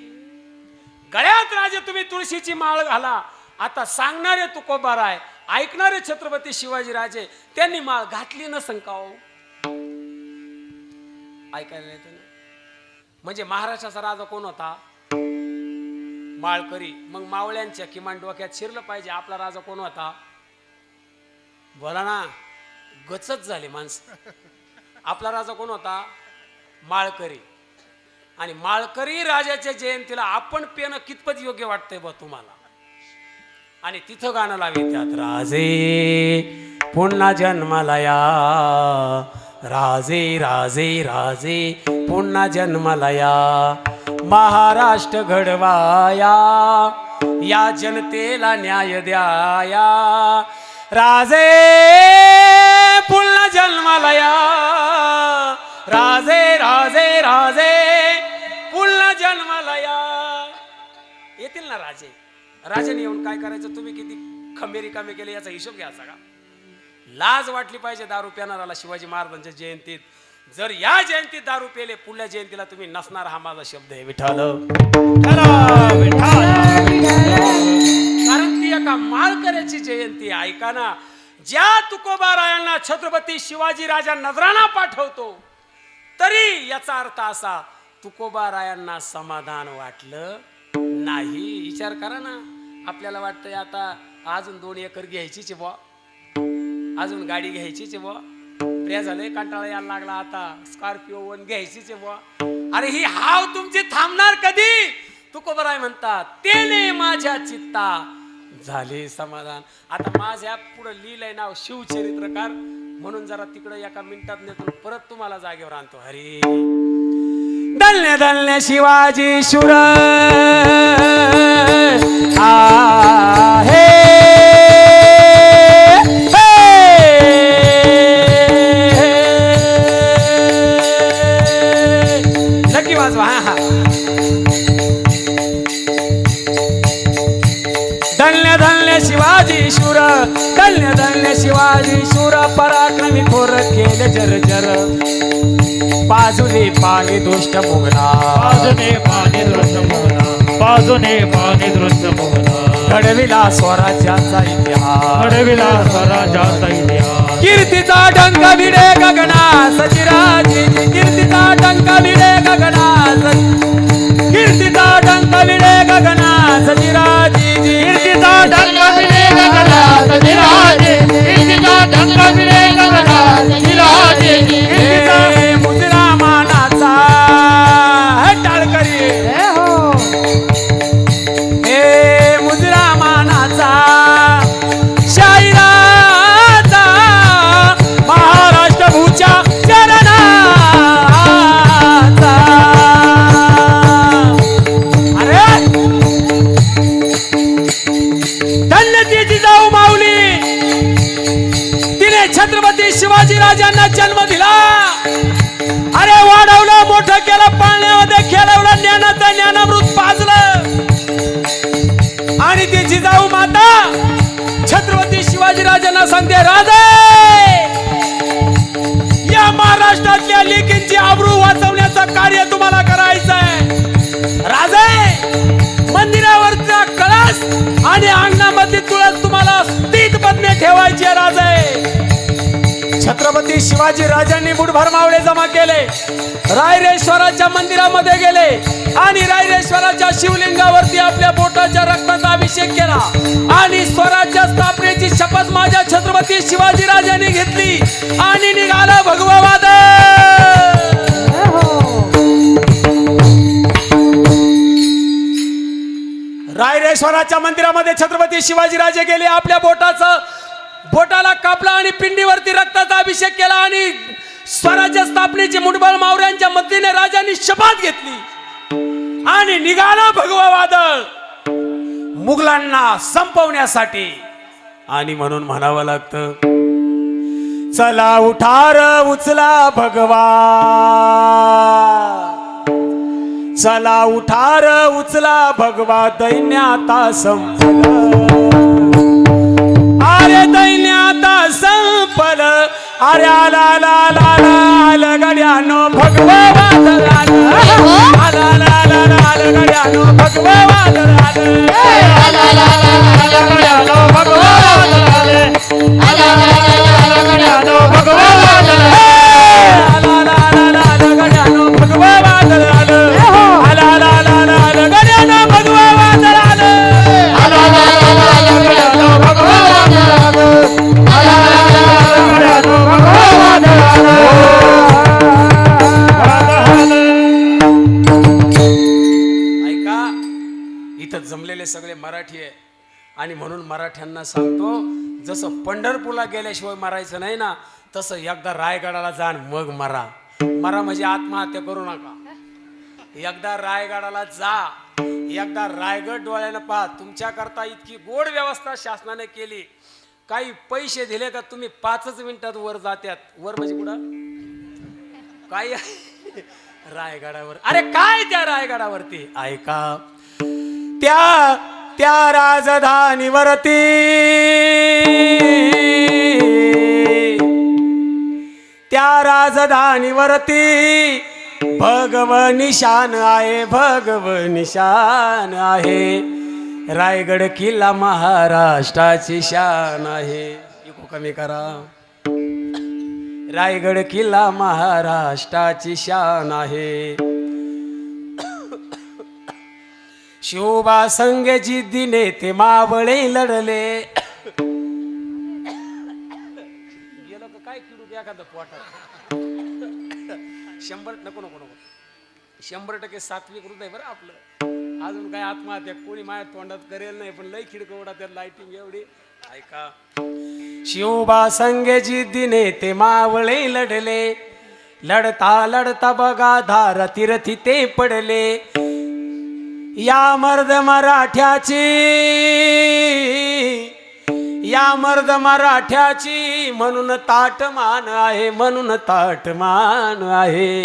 गळ्यात राजे तुम्ही तुळशीची माळ घाला. आता सांगणारे तुकोबाराय, ऐकणारे छत्रपती शिवाजीराजे त्यांनी माळ घातली नसन का हो? ऐकायला येते ना. म्हणजे महाराष्ट्राचा राजा कोण होता? माळकरी. मग मावळ्यांच्या किमान डोक्यात शिरलं पाहिजे आपला राजा कोण होता? बोला ना, गचच झाली माणसं. आपला राजा कोण होता? माळकरी. आणि माळकरी राजाच्या जयंतीला आपण पेनं कितपत योग्य वाटतंय बा तुम्हाला? आणि तिथं गाणं लावे त्यात, राजे पुन्हा जन्माला या, राजे राजे राजे पुन्हा जन्माला या, महाराष्ट्र घडवाया, या जनतेला न्याय द्याया, राजे पुन्हा जन्माला या, राजे राजे राजे पुन्हा जन्माला या. येतील ना राजे. राजाने येऊन काय करायचं? तुम्ही किती खंबेरी कामे केले याचा हिशोब घ्यायचा का? लाज वाटली पाहिजे दारू पिणाराला शिवाजी महाराजांच्या जयंतीत. जर या जयंतीत दारू पेले, पुढल्या जयंतीला तुम्ही नसणार, हा माझा शब्द आहे. विठ्ठल कारण ती एका माळकऱ्याची जयंती. ऐका ना, ज्या तुकोबारायांना छत्रपती शिवाजी राजा नजराणा पाठवतो, तरी याचा अर्थ असा, तुकोबारायांना समाधान वाटलं नाही. विचार करा ना, आपल्याला वाटतंय आता अजून 2 एकर घ्यायचीच बुवा, अजून गाडी घ्यायचीच बुवा, प्रिया झालंय, कंटाळा यायला लागला, आता स्कॉर्पिओ 1 घ्यायचीच बुवा. अरे ही हाव तुमची थांबणार कधी? तुकोबाराय म्हणतात, तेने माझ्या चित्ता झाले समाधान. आता माझ्या पुढे लिहिलंय नाव शिवचरित्रकार, म्हणून जरा तिकडे एका मिनिटात नेतो, परत तुम्हाला जागेवर आणतो. हरी धन्य धन्य शिवाजी शूर आहे, नक्की वाजवा. हा हा. धन्य धन्य शिवाजी शूर, धन्य धन्य शिवाजी शूर, पराक्रमी थोर केले जर बाजूने पाणी दृष्ट मुगला, बाजूने पाणी दृष्ट मुगला, बाजूने पाणी दृष्ट मुगला, घडविला स्वराज्याचा इतिहास, घडविला स्वराज्याचा इतिहास, कीर्तीचा डंक भिडे गगनास, चिराजी कीर्तीचा डंक भिडे गगनास, कीर्तीचा डंक भिडे गगनास, चिराजी कीर्तीचा डंक भिडे गगनास, चिराजी कीर्तीचा डंक भिडे गगनास, चिराजी मुजरा मानाचा टाळकरी, हे मुजरा मानाचा शाहिराचा, महाराष्ट्र भूच्या चरणाचा. अरे धन्य तिची जाऊ माऊली, तिने छत्रपती शिवाजी राजांना जन्म दिला. अरे वाढवलं, मोठं केलं, पाळण्यामध्ये खेळवलं, ज्ञानाचं ज्ञानामृत पाजलं. आणि ती जिजाऊ माता छत्रपती शिवाजी राजांना सांगते, राजे या महाराष्ट्रातल्या लेकींची आबरू वाचवण्याचं कार्य तुम्हाला करायचंय. राजे मंदिरावरचा कळस आणि अंगणामधली तुळस तुम्हाला स्थित पद्मे ठेवायची. राजे छत्रपती शिवाजी राजांनी बुटभर मावळे जमा केले, रायरेश्वराच्या मंदिरामध्ये गेले आणि रायरेश्वराच्या शिवलिंगावरती आपल्या बोटाच्या रक्ताचा अभिषेक केला आणि स्वराज्य स्थापनेची शपथ माझ्या छत्रपती शिवाजी राजांनी घेतली आणि निघालं भगवं वादळ. रायरेश्वराच्या मंदिरामध्ये छत्रपती शिवाजी राजे गेले, आपल्या बोटाला कापला आणि पिंडीवरती रक्ताचा अभिषेक केला आणि स्वराज्य स्थापनेची मुठबळ मावळ्यांच्या मदतीने राजांनी शपथ घेतली आणि निघाला भगवं वादळ मुघलांना संपवण्यासाठी. आणि म्हणून म्हणावं लागतं, चला उठार उचला भगवा, चला उठार उचला भगवा, दैन्य आता संपलं, अरे दैन्य आता संपलं, अरे आला आला आला आला गड्यानो भगवा वादळ आलं, आला आला आला आला गड्यानो भगवा वादळ आलं, आला आला आला गड्यानो भगवा वादळ आलं. इथले सगळे मराठी आहे आणि म्हणून मराठ्यांना सांगतो, जसं पंढरपूरला गेल्याशिवाय मरायचं नाही ना, तसं एकदा रायगडाला जाण मग मरा. मरा म्हणजे आत्महत्या करू नका. एकदा रायगडाला जा, एकदा रायगड डोळ्यानं पहा. तुमच्याकरता इतकी गोड व्यवस्था शासनाने केली. काही पैसे दिले का तुम्ही 5 मिनिटात वर जात्यात. वर म्हणजे कुठं काय रायगडावर. अरे काय त्या रायगडावरती ऐका, त्या राजधानीवरती त्या राजधानीवरती भगवनिशान आहे, भगवनिशान आहे. रायगड किल्ला महाराष्ट्राची शान आहे. इको कमी करा. रायगड किल्ला महाराष्ट्राची शान आहे. शिवबा संग जिद्दीने ते मावळे लढले. गेलो का काय किडू एखादं पोटात. 100 नको नको नको 100% सात्विक हृदय बरं आपलं. अजून काय आत्महत्या कोणी माझ्या तोंडात करेल नाही, पण लय खिडकवडा त्या लाइटिंग एवढी. ऐका, शिवबा संग जिद्दीने ते मावळे लढले. लढता लढता बघा धार तीर्थी ते पडले. या मर्द मराठ्याची म्हणून ताटमान आहे, म्हणून ताटमान आहे.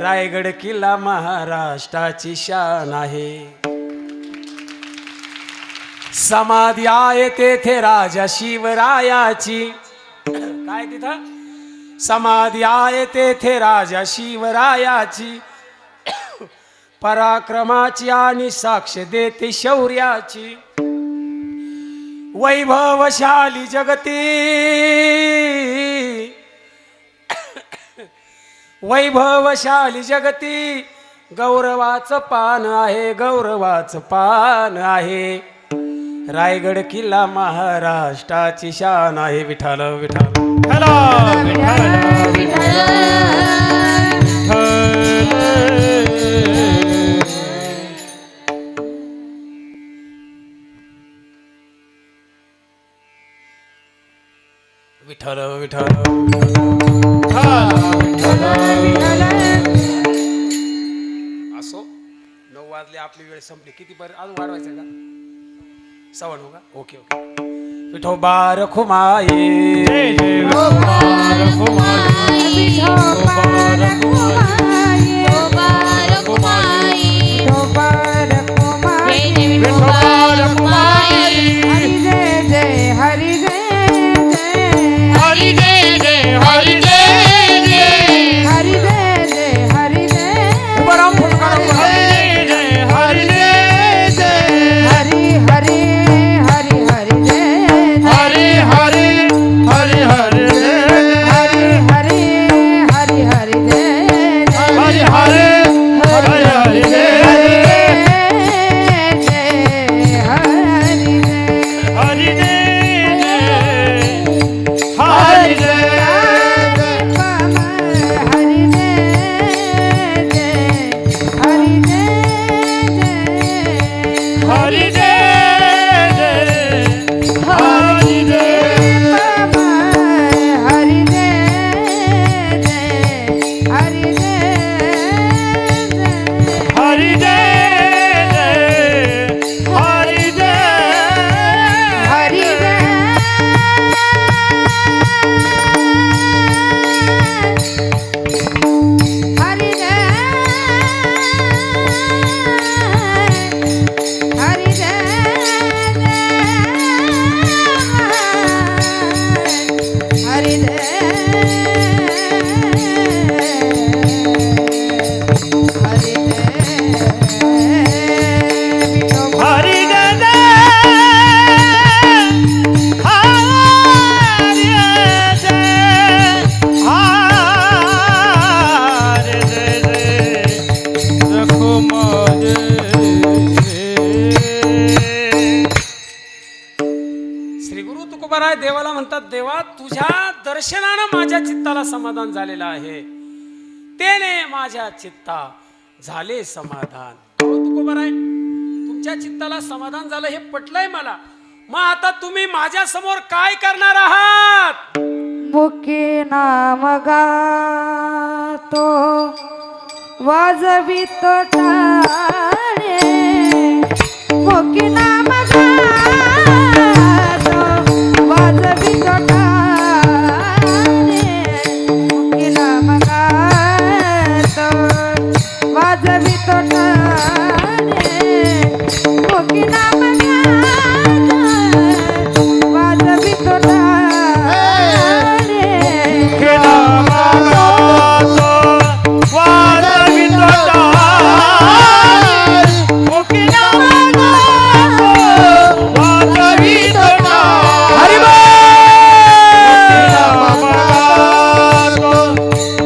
रायगड किल्ला महाराष्ट्राची शान आहे. समाधी आहे तेथे राजा शिवरायाची. काय तिथं समाधी आहे तेथे राजा शिवरायाची. पराक्रमाची आणि साक्ष देते शौर्याची. वैभवशाली जगती वैभवशाली जगती गौरवाचं पान आहे, गौरवाचं पान आहे. रायगड किल्ला महाराष्ट्राची शान आहे. विठाल विठाल विठाल विठाल असो. 9 वाजले, आपली वेळ संपली. किती पर्यंत अजून वाढवायचं का? 1:15 का? Okay okay. विठोबा रखुमाई जय जय विठोबा रखुमाई. विठोबा रखुमाई. विठोबा रखुमाई. विठोबा रखुमाई. विठोबा रखुमाई. हरी जय जय हरी जय हरी जय जय हरी जय जय. हरी जय जय हरी जय. उभं फुटकार हरी जय हरी जय जय. हरी हरी हरी हरी जय हरी हरी हरी हरी जय. हरी हरी हरी हरी जय हरी हरी हरी हरी जय. हरी जय जय हरी जय. हरी जय जय हरी जय. हरी जय जय हरी जय. हरी जय जय हरी जय. हरी जय जय रखुमाई. श्री गुरु तुकोबाराय देवाला म्हणतात, देवा तुझ्या दर्शनानं माझ्या चित्ताला समाधान झालेलं आहे. तेने माझ्या चित्ता झाले समाधान. तुकोबाराय तुमच्या चित्ताला समाधान झालं हे पटलंय मला. मग आता तुम्ही माझ्या समोर काय करणार आहात? मुके नाम गातो वाजवितो टाळे, मुके नाम गातो वाजवितो टाळे, मुके नाम गातो वाजवितो टाळे, मुके नाम गातो वाजवितो टाळे. खेळा मागातो वाजवितो टाळ, मुकिना मागातो वाजवितो टाळ. हरी बोल. मुकिना मागातो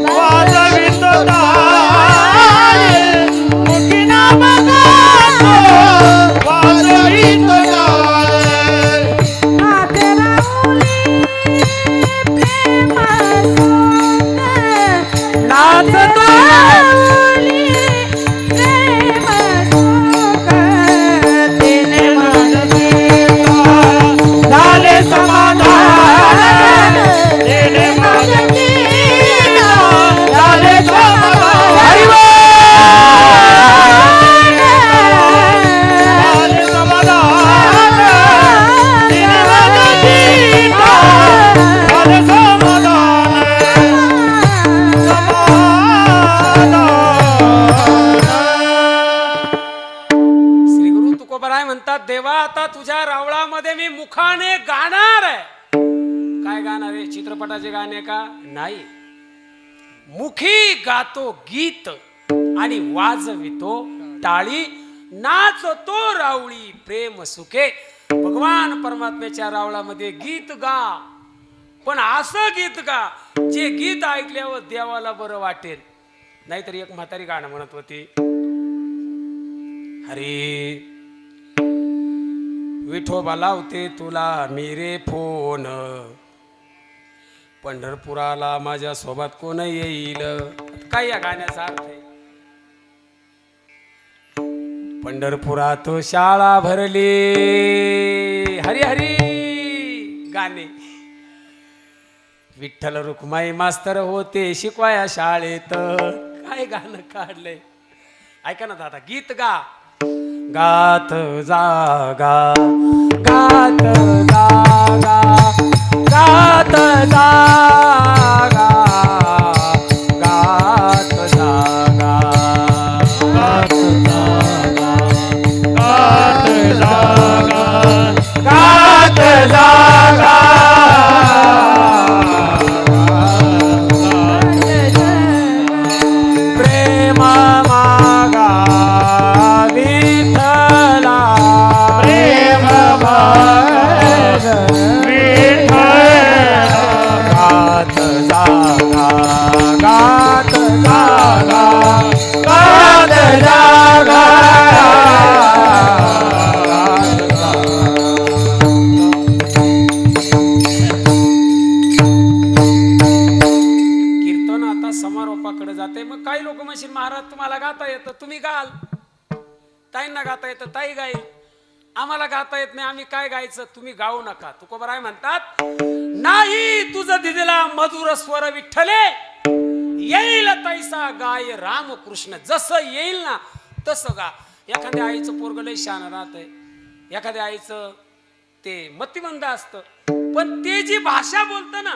वाजवितो टाळ, मुकिना मागातो वाजवितो टाळ. नाते राहुली प्रेम सोंग, नाचतो राहुली प्रेम सोंग, तिने माझे झाले समाधान, तेने माझे झाले समाधान. हरी बोल. झाले समाधान, तेने माझे झाले समाधान. श्री गुरु तुकोबराय म्हणतात, देवा आता तुझ्या रावळामध्ये मी मुखाने गाणार आहे. काय गाणार आहे? चित्रपटाचे गाणे का? नाही. मुखी गातो गीत आणि वाजवितो टाळी, नाचतो रावळी प्रेम सुखे. भगवान परमात्म्याच्या रावळामध्ये गीत गा, पण असं गीत गा जे गीत ऐकल्यावर देवाला बरं वाटेल. नाहीतर एक म्हातारी गाणं म्हणत होती, हरी विठोबा लावते तुला मी रे फोन, पंढरपुराला माझ्या सोबत कोण येईल. काय या गाण्याचा अर्थ आहे? पंढरपुरात शाळा भरली, हरी हरी गाणे. विठ्ठल रुक्माई मास्तर होते शिकवाया शाळेत. काय गाणं काढलंय? ऐका ना दादा, गीत गा. गात जागा, गात जागा, गात जागा, गात जागा, गात जागा, गात जागा, गात जागा. प्रेम मागा विठ्ठला, प्रेम माग विठ्ठला. गात जागा, गात जागा, गात जागा. कीर्तन आता समारोपाकडे जाते. मग काही लोक म्हणशील महाराज तुम्हाला गाता येतं, तुम्ही गाल. ताईंना गाता येतं, ताई गाईल. आम्हाला गाता येत नाही, आम्ही काय गायचं? तुम्ही गाऊ नका. तुकोबराय म्हणतात, नाही तुझं दिलेला मधुर स्वर विठ्ठले, येईल तैसा गाय रामकृष्ण. जसं येईल ना तसं गा. एखाद्या आईचं पोरग लय शहाणं राहतंय, एखाद्या आईचं ते मतिमंद असतं, पण ते जी भाषा बोलतं ना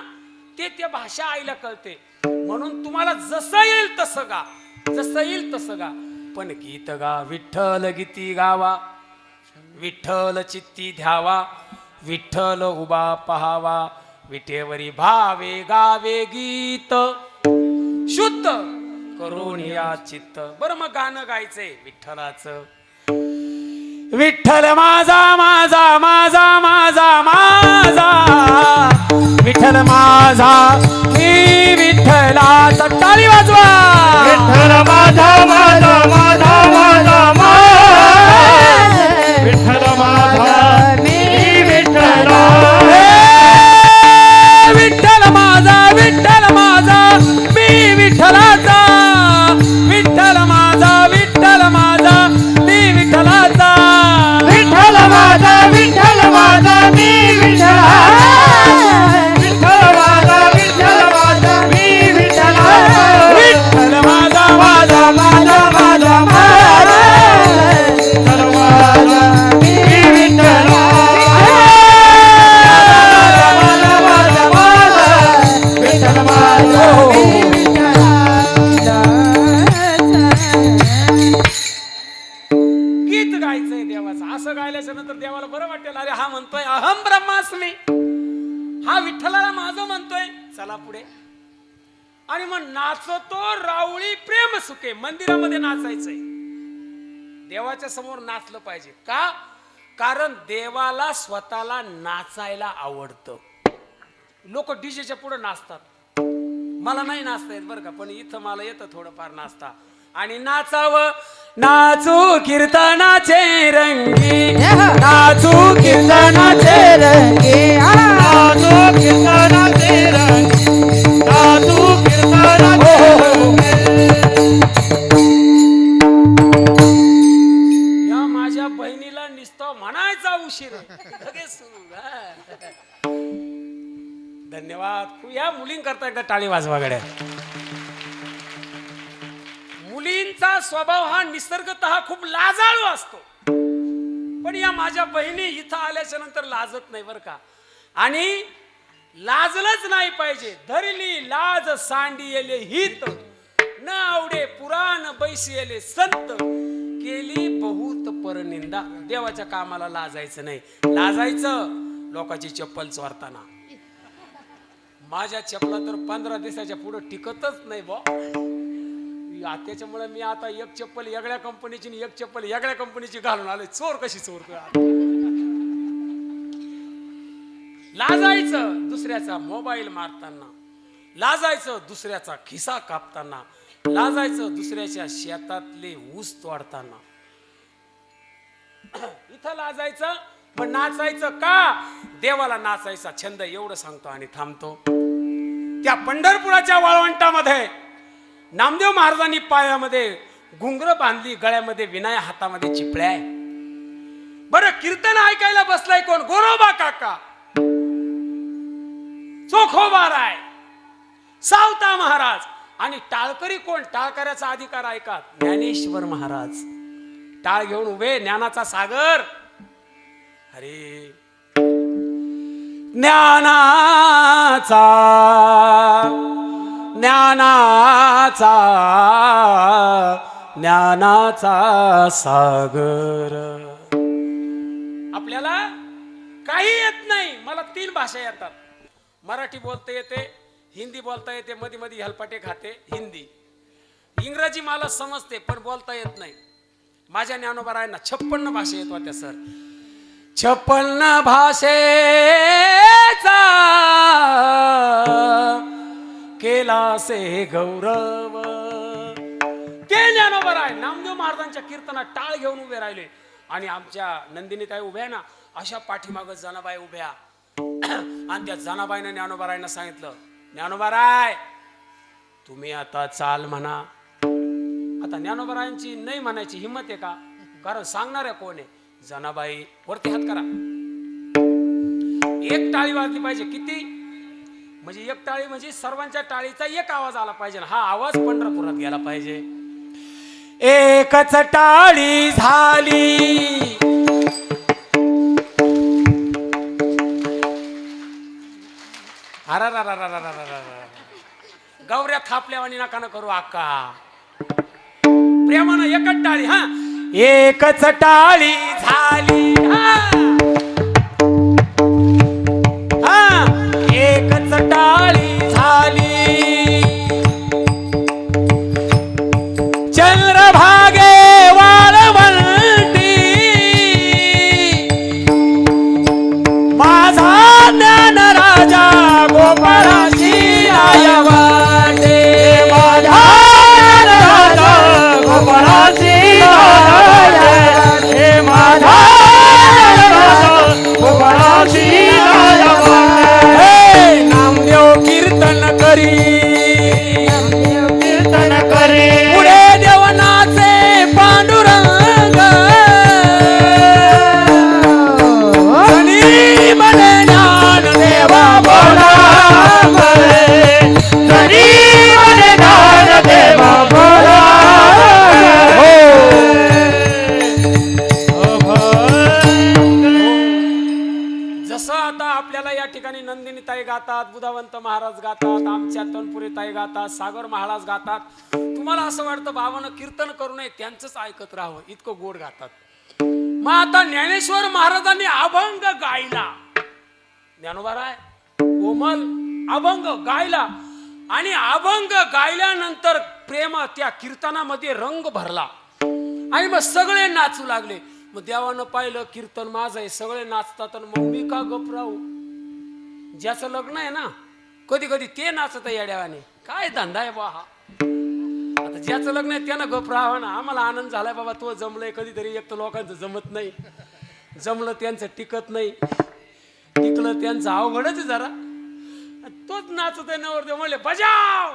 ते त्या भाषा आईला कळते. म्हणून तुम्हाला जसं येईल तसं गा, जसं येईल तसं गा, पण गीत गा. विठ्ठल गीती गावा, विठ्ठल चित्ती ध्यावा, विठ्ठल उभा पहावा, विटेवरी भावे गावे गीत शुद्ध करून या चित्त. बरं मग गाणं गायचंय विठ्ठलाचं. विठ्ठल माझा माझा माझा माझा माझा, विठ्ठल माझा मी विठ्ठलाचा. टाळी वाजवा. विठ्ठल माझा माझा माझा माझा माझा, विठ्ठल माझा मी विठ्ठला. विठ्ठल माझा, विठ्ठल माझा मी विठ्ठलाचा, विठ्ठल माझा, विठ्ठल माझा मी विठ्ठलाचा. आणि मग नाचतो रावळी प्रेम सुखे. मंदिरामध्ये नाचायचंय, देवाच्या समोर नाचलं पाहिजे. का? कारण देवाला स्वतःला नाचायला आवडतं. लोक डीजेच्या पुढे नाचतात. मला नाही नाचता येत बरं का, पण इथं मला येतं थोडंफार नाचता. आणि नाचावं, नाचू कीर्तनाचे रंगी, नाचू कीर्तनाचे रंगे नाचो कीर्तनाचे रंगी, नाचो कीर्तनाचे रंगी. या माझ्या बहिणीला नुसतं म्हणायचा उशीर आहे. लगेच सुरू. हा. धन्यवाद. या मुलींकरता एकदा टाळी वाजवा गड्या. मुलींचा स्वभाव हा निसर्गतः खूप लाजाळू असतो, पण या माझ्या बहिणी इथं आल्याच्या नंतर लाजत नाही बरं का. आणि लाजलंच नाही पाहिजे. धरली लाज सांडियेले हित, न आवडे पुराण बैसियेले संत, केली बहुत परनिंदा. देवाच्या कामाला लाजायचं नाही. लाजायचं लोकांची चप्पल चोरताना. माझ्या चपला तर 15 दिवसाच्या पुढे टिकतच नाही बा. त्याच्यामुळे मी आता एक चप्पल वेगळ्या कंपनीची आणि एक चप्पल वेगळ्या कंपनीची घालून आलोय. चोर कशी चोरतोय. लाजायचं दुसऱ्याचा मोबाईल मारताना, लाजायचं दुसऱ्याचा खिसा कापताना, लाजायचं दुसऱ्याच्या शेतातले ऊस तोडताना. इथं लाजायचं, पण नाचायचं का? देवाला नाचायचा छंद. एवढं सांगतो आणि थांबतो. त्या पंढरपुराच्या वाळवंटामध्ये नामदेव महाराजांनी पायामध्ये घुंगर बांधली, गळ्यामध्ये विनाय, हातामध्ये चिपळ्या आहे. बरं, कीर्तन ऐकायला बसलाय कोण? गोरोबा काका, चोखोबा राय, सावता महाराज. आणि टाळकरी कोण? टाळकऱ्याचा अधिकार ऐका, ज्ञानेश्वर महाराज. टाळ घेऊन उभे, ज्ञानाचा सागर. अरे ज्ञानाचा ज्ञानाचा ज्ञानाचा सागर. आपल्याला काही येत नाही. मला 3 भाषा येतात. मराठी बोलता येते, हिंदी बोलता येते, मध्ये मध्ये हलपाटे खाते हिंदी. इंग्रजी मला समजते पण बोलता येत नाही. माझ्या ज्ञानोबारायांना 56 भाषा येत होत्या सर. 56 भाषेचा केला से गौरव. ते ज्ञानोबाराय नामदेव महाराजांच्या कीर्तनात टाळ घेऊन उभे राहिले. आणि आमच्या नंदिनी ताई उभ्या ना, अशा पाठीमागं जनाबाई उभ्या. आणि त्या जनाबाईनं ज्ञानोबारायांना सांगितलं, ज्ञानोबाराय तुम्ही आता चाल म्हणा. आता ज्ञानोबारायांची नाही म्हणायची हिंमत आहे का? कारण सांगणाऱ्या कोण आहे? जनाबाई. वरती हात करा. एक टाळी वाजली पाहिजे. किती? म्हणजे एक टाळी म्हणजे सर्वांच्या टाळीचा एक आवाज आला पाहिजे. हा आवाज पंढरपुरात गेला पाहिजे. एकच टाळी झाली, गौऱ्या थापल्यावानी नका न करू अक्का. प्रेमानं एकच टाळी. हा, एकच टाळी झाली. हा, एकच टाळी झाली. चंद्रभागे वाळवंटी माझा ज्ञान राजा गोपाळाची आयवाटे. माझा राजा गोपाळाची आयवाटे. माझा गोपाळाची आयवाटे. नामदेव कीर्तन करी, कीर्तन करे पुढे देवनाचे पांडुरंग. जनी म्हणे ज्ञान देवा बोला करे, जरी म्हणे ज्ञान देवा बोला. जसं आता आपल्याला या ठिकाणी नंदिनी ताई गातात, बुधावंत महाराज गातात, आमच्या तनपुरी ताई गातात, सागर महाराज गातात. तुम्हाला असं वाटतं बाबानं कीर्तन करू नये, त्यांचंच ऐकत राहावं, इतकं गोड गातात. मग आता ज्ञानेश्वर महाराजांनी अभंग गायला. ज्ञानोबाराय कोमल अभंग गायला. आणि अभंग गायल्यानंतर प्रेम त्या कीर्तनामध्ये रंग भरला आणि मग सगळे नाचू लागले. मग देवानं पाहिलं कीर्तन माझं आहे, सगळे नाचतात आणि मग मी का गप राहू? ज्याचं लग्न आहे ना, कधी कधी ते नाचत येड्यावाने, काय धंदा आहे बा हा. आता ज्याचं लग्न आहे त्यानं गप राहावं ना. आम्हाला आनंद झालाय बाबा, तो जमलंय. कधीतरी एक तर लोकांचं जमत नाही, जमलं त्यांचं टिकत नाही, टिकलं त्यांचं अवघडच आहे जरा. तोच नाचत आहे नवरदेव म्हणले बजाव.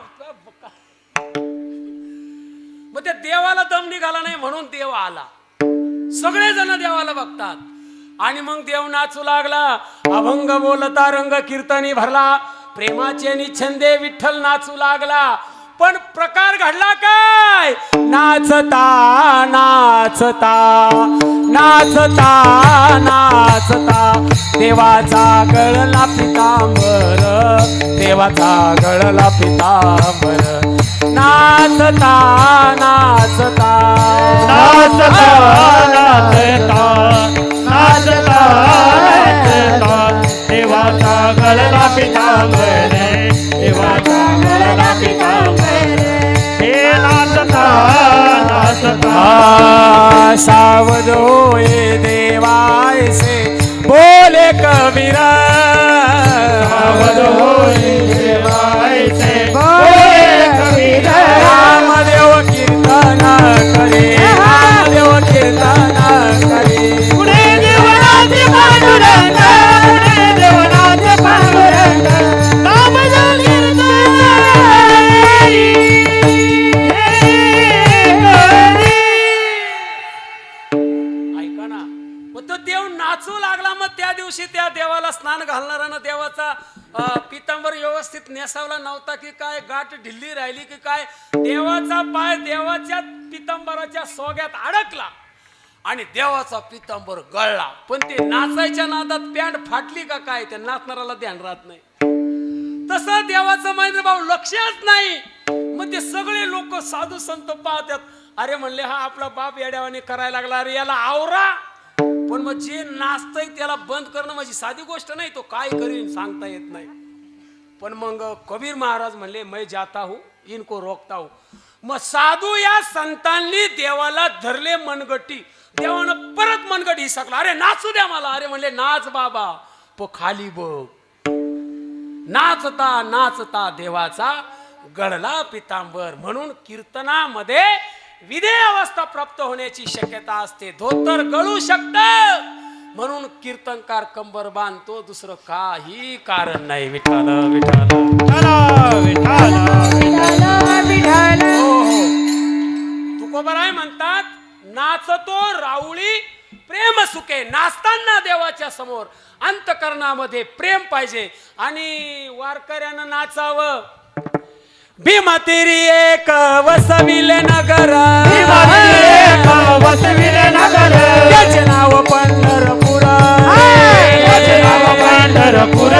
मग त्या देवाला दम निघाला नाही म्हणून देव आला. सगळेजण देवाला बघतात आणि मग देव नाचू लागला. अभंग बोलता रंग कीर्तनी भरला, प्रेमाचे निछंदे विठ्ठल नाचू लागला. पण प्रकार घडला काय? नाचता नाचता नाचता नाचता देवाचा गळला पितांबर, देवाचा गळला पितांबर. नाचता नाचता नाचता नाचता नाचता नाचता देवाचा गळला पितांबर, देवाचा गळला पितांबर. हे नाचता नाचता सावध होए देवायसे बोले कबीरा, सावध होए देवायसे बोले कबीरा. रामदेव कीर्तन करे, रामदेव कीर्तन करे. पुढे देवनाचे पांडुरंग, पुढे देवनाचे पांडुरंग, नामदेव कीर्तन. ऐका ना, मग तो देव नाचू लागला. मग त्या दिवशी त्या देवाला स्नान घालणाऱ्यानं देवाचा पितांबर व्यवस्थित नेसावला नव्हता की काय, गाठ ढिल्ली राहिली की काय, देवाचा पाय देवाच्या पितांबराच्या सोग्यात अडकला आणि देवाचा पितांबर गळला. पण ते नाचायच्या नादात पॅन्ट फाटली का काय, त्या नाचणाऱ्याला ध्यान राहत नाही. तसं देवाचं महेंद्र भाऊ लक्षच नाही. मग ते सगळे लोक साधू संत पाहतात. अरे म्हणले हा आपला बाप येड्यावाने करायला लागला, अरे याला आवरा. पण मग जे नाचतंय त्याला बंद करणं माझी साधी गोष्ट नाही. तो काय करीन सांगता येत नाही. पण मग कबीर महाराज म्हणले मैं जाता हूं, इनको रोकता हूं. मग साधू या संतांनी देवाला धरले मनगटी. देवानं परत मनगट हिसकला. अरे नाचू द्या मला. अरे म्हणले नाच बाबा, प खाली बघ. नाचता नाचता देवाचा गळला पितांबर. म्हणून कीर्तनामध्ये विधेय अवस्था प्राप्त होण्याची शक्यता असते. धोतर गळू शकतं म्हणून कीर्तनकार कंबर बांधतो, दुसरं काही कारण नाही. विठाल विठाल तुकोबाराय म्हणतात, नाचतो राऊळी प्रेम सुखे. नाचताना देवाच्या समोर अंतकरणामध्ये प्रेम पाहिजे आणि वारकऱ्यानं नाचावं. भीमा तेरी एक वसविले नगर, वसविले नगर, त्याचे नाव पंढरपूर, त्याचे नाव पंढरपूर.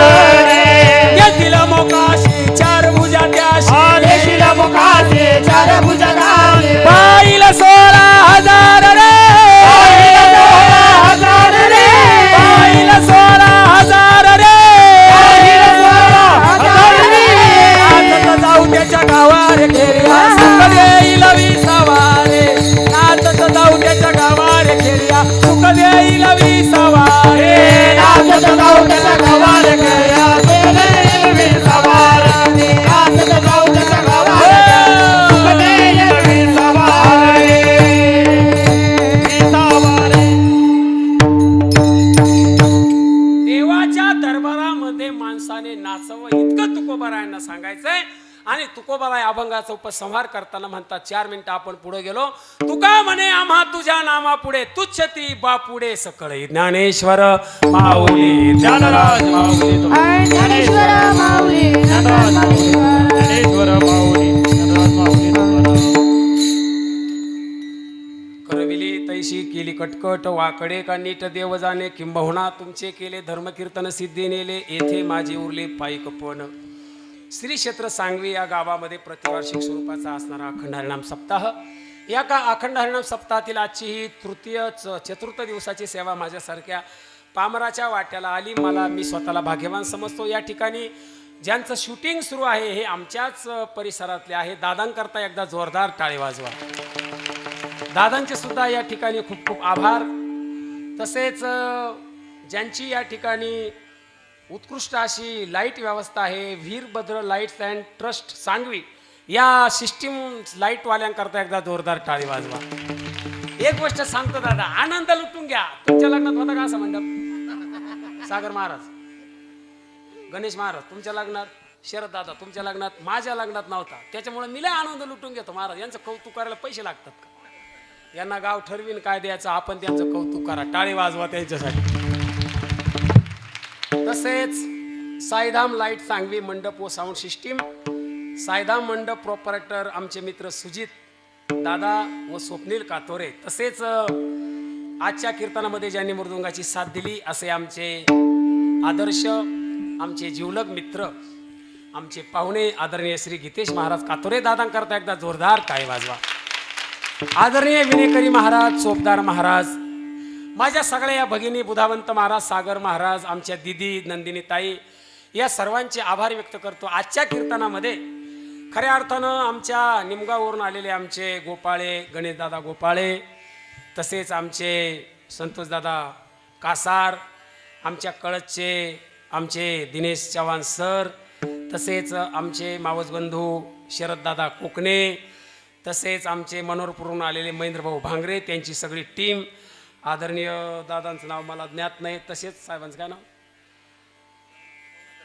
येथील मोकाशी चार भुजा त्याशी, देशील मुखाचे चार भुजा धावले. पाहिलं 16,000 रे, पाहिलं 16,000 रे, पाहिलं 16,000 रे. पाहिलं 16,000 रे. नाचत जाऊ त्याच्या गावार खेड्या, सुख देईल विसावारे. नाचत जाऊ त्याच्या गावार खेड्या, सुख देईल विसावारे. नाचत जाऊ त्याच्या गावाला खेड्या, सुख देईल विसावारे. नाचत जाऊ त्याच्या गावाला सुख देईल विसावारे. विसावारे. देवाच्या दरबारामध्ये माणसाने नाचावं इतकं तुकोबारायांना सांगायचंय. आणि तुकोबाराय अभंगाचा उपसंहार करताना म्हणतात, 4 मिनिटं आपण पुढे गेलो. तुका म्हणे आम्हा तुझ्या नामा पुढे, तुच्छ ती बापुडे सकळे. ज्ञानेश्वर माऊली ज्ञानराज माऊली, ज्ञानेश्वर माऊली, ज्ञानराज माऊली, ज्ञानेश्वर माऊली, ज्ञानराज माऊली तुकाराम. करविली तैशी केली कटकट, वाकडे का नीट देव जाणे. किंबहुना तुमचे केले धर्मकीर्तन सिद्धी नेले, येथे माझे उरले पायी कपण. श्री क्षेत्र सांगवी या गावामध्ये प्रतिवार्षिक स्वरूपाचा असणारा अखंड हरिनाम सप्ताह. या का अखंड हरिनाम सप्ताहातील आजची ही चतुर्थ दिवसाची सेवा माझ्यासारख्या पामराच्या वाट्याला आली. मी स्वतःला भाग्यवान समजतो. या ठिकाणी ज्यांचं शूटिंग सुरू आहे हे आमच्याच परिसरातले आहे. दादांकरता एकदा जोरदार टाळी वाजवा. दादांचे सुद्धा या ठिकाणी खूप खूप आभार. तसेच ज्यांची या ठिकाणी उत्कृष्ट अशी लाईट व्यवस्था आहे, Virbhadra lights and trust Sangvi, या सिस्टीम लाईटवाल्यांकरता एकदा जोरदार टाळी वाजवा. एक गोष्ट सांगतो दादा, आनंद लुटून घ्या. तुमच्या लग्नात होता का असं मंडप? सागर महाराज, गणेश महाराज तुमच्या लग्नात, शरद दादा तुमच्या लग्नात, माझ्या लग्नात नव्हता. त्याच्यामुळे मी लय आनंद लुटून घेतो. महाराज यांचं कौतुक करायला पैसे लागतात का? यांना गाव ठरवीन काय द्यायचं, आपण त्यांचं कौतुक करा, टाळी वाजवा त्यांच्यासाठी. तसेच साईधाम लाईट सांगवी मंडप व साऊंड सिस्टीम, साईधाम मंडप प्रोपरायटर आमचे मित्र सुजित दादा व स्वप्नील कातोरे. तसेच आजच्या कीर्तनामध्ये ज्यांनी मृदुंगाची साथ दिली असे आमचे आदर्श, आमचे जीवलग मित्र, आमचे पाहुणे आदरणीय श्री गीतेश महाराज कातोरे दादांकरता एकदा जोरदार टाळी वाजवा. आदरणीय विनेकरी महाराज, चोपदार महाराज, माझ्या सगळ्या या भगिनी बुधावंत महाराज, सागर महाराज, आमच्या दिदी नंदिनी ताई, या सर्वांचे आभार व्यक्त करतो. आजच्या कीर्तनामध्ये खऱ्या अर्थानं आमच्या निमगावरून आलेले आमचे गोपाळे, गणेशदादा गोपाळे, तसेच आमचे संतोषदादा कासार, आमच्या कळसचे आमचे दिनेश चव्हाण सर, तसेच आमचे मावसबंधू शरददादा कोकणे, तसेच आमचे मनोरपूरून आलेले महेंद्रभाऊ भांगरे, त्यांची सगळी टीम. आदरणीय दादांचं नाव मला ज्ञात नाही, तसेच साहेबांचं काय नाव,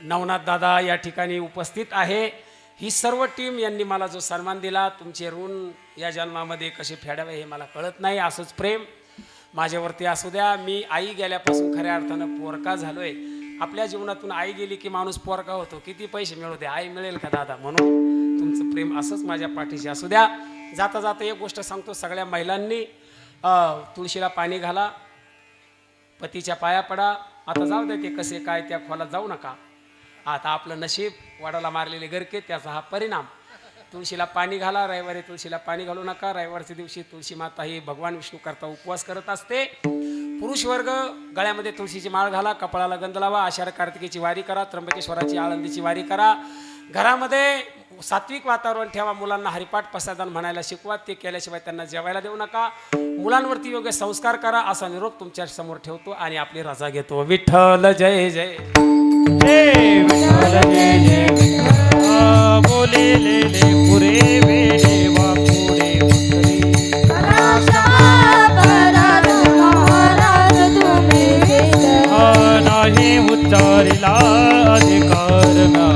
नवनाथ दादा या ठिकाणी उपस्थित आहे. ही सर्व टीम यांनी मला जो सन्मान दिला, तुमचे ऋण या जन्मामध्ये कसे फेडावे हे मला कळत नाही. असंच प्रेम माझ्यावरती असू द्या. मी आई गेल्यापासून खऱ्या अर्थानं पोरका झालोय. आपल्या जीवनातून आई गेली की माणूस पोरका होतो. किती पैसे मिळू दे, आई मिळेल का दादा? म्हणून तुमचं प्रेम असंच माझ्या पाठीशी असू द्या. जाता जाता एक गोष्ट सांगतो, सगळ्या महिलांनी तुळशीला पाणी घाला, पतीच्या पाया पडा. आता जाऊ दे ते कसे काय त्या खोलात जाऊ नका. आता आपलं नशीब, वडाला मारलेले गरके, त्याचा हा परिणाम. तुळशीला पाणी घाला. रविवारी तुळशीला पाणी घालू नका. रविवारच्या दिवशी तुळशी माता ही भगवान विष्णू करता उपवास करत असते. पुरुष वर्ग गळ्यामध्ये तुळशीची माळ घाला, कपाळाला गंध लावा, आषाढ कार्तिकेची वारी करा, त्र्यंबकेश्वराची आळंदीची वारी करा. घरामध्ये सात्विक वातावरण ठेवा. मुलांना हरिपाठ पसायदान म्हणायला शिकवा. ते केल्याशिवाय त्यांना जेवायला देऊ नका. मुलांवरती योग्य संस्कार करा. असा निरोप तुमच्या समोर ठेवतो आणि आपली रजा घेतो. विठ्ठल जय जय. जय विठ्ठल जय जय विठ्ठल. बोलेले पुरे वेळे वापुरे उतरे. नाही उच्चारिला अधिकार ना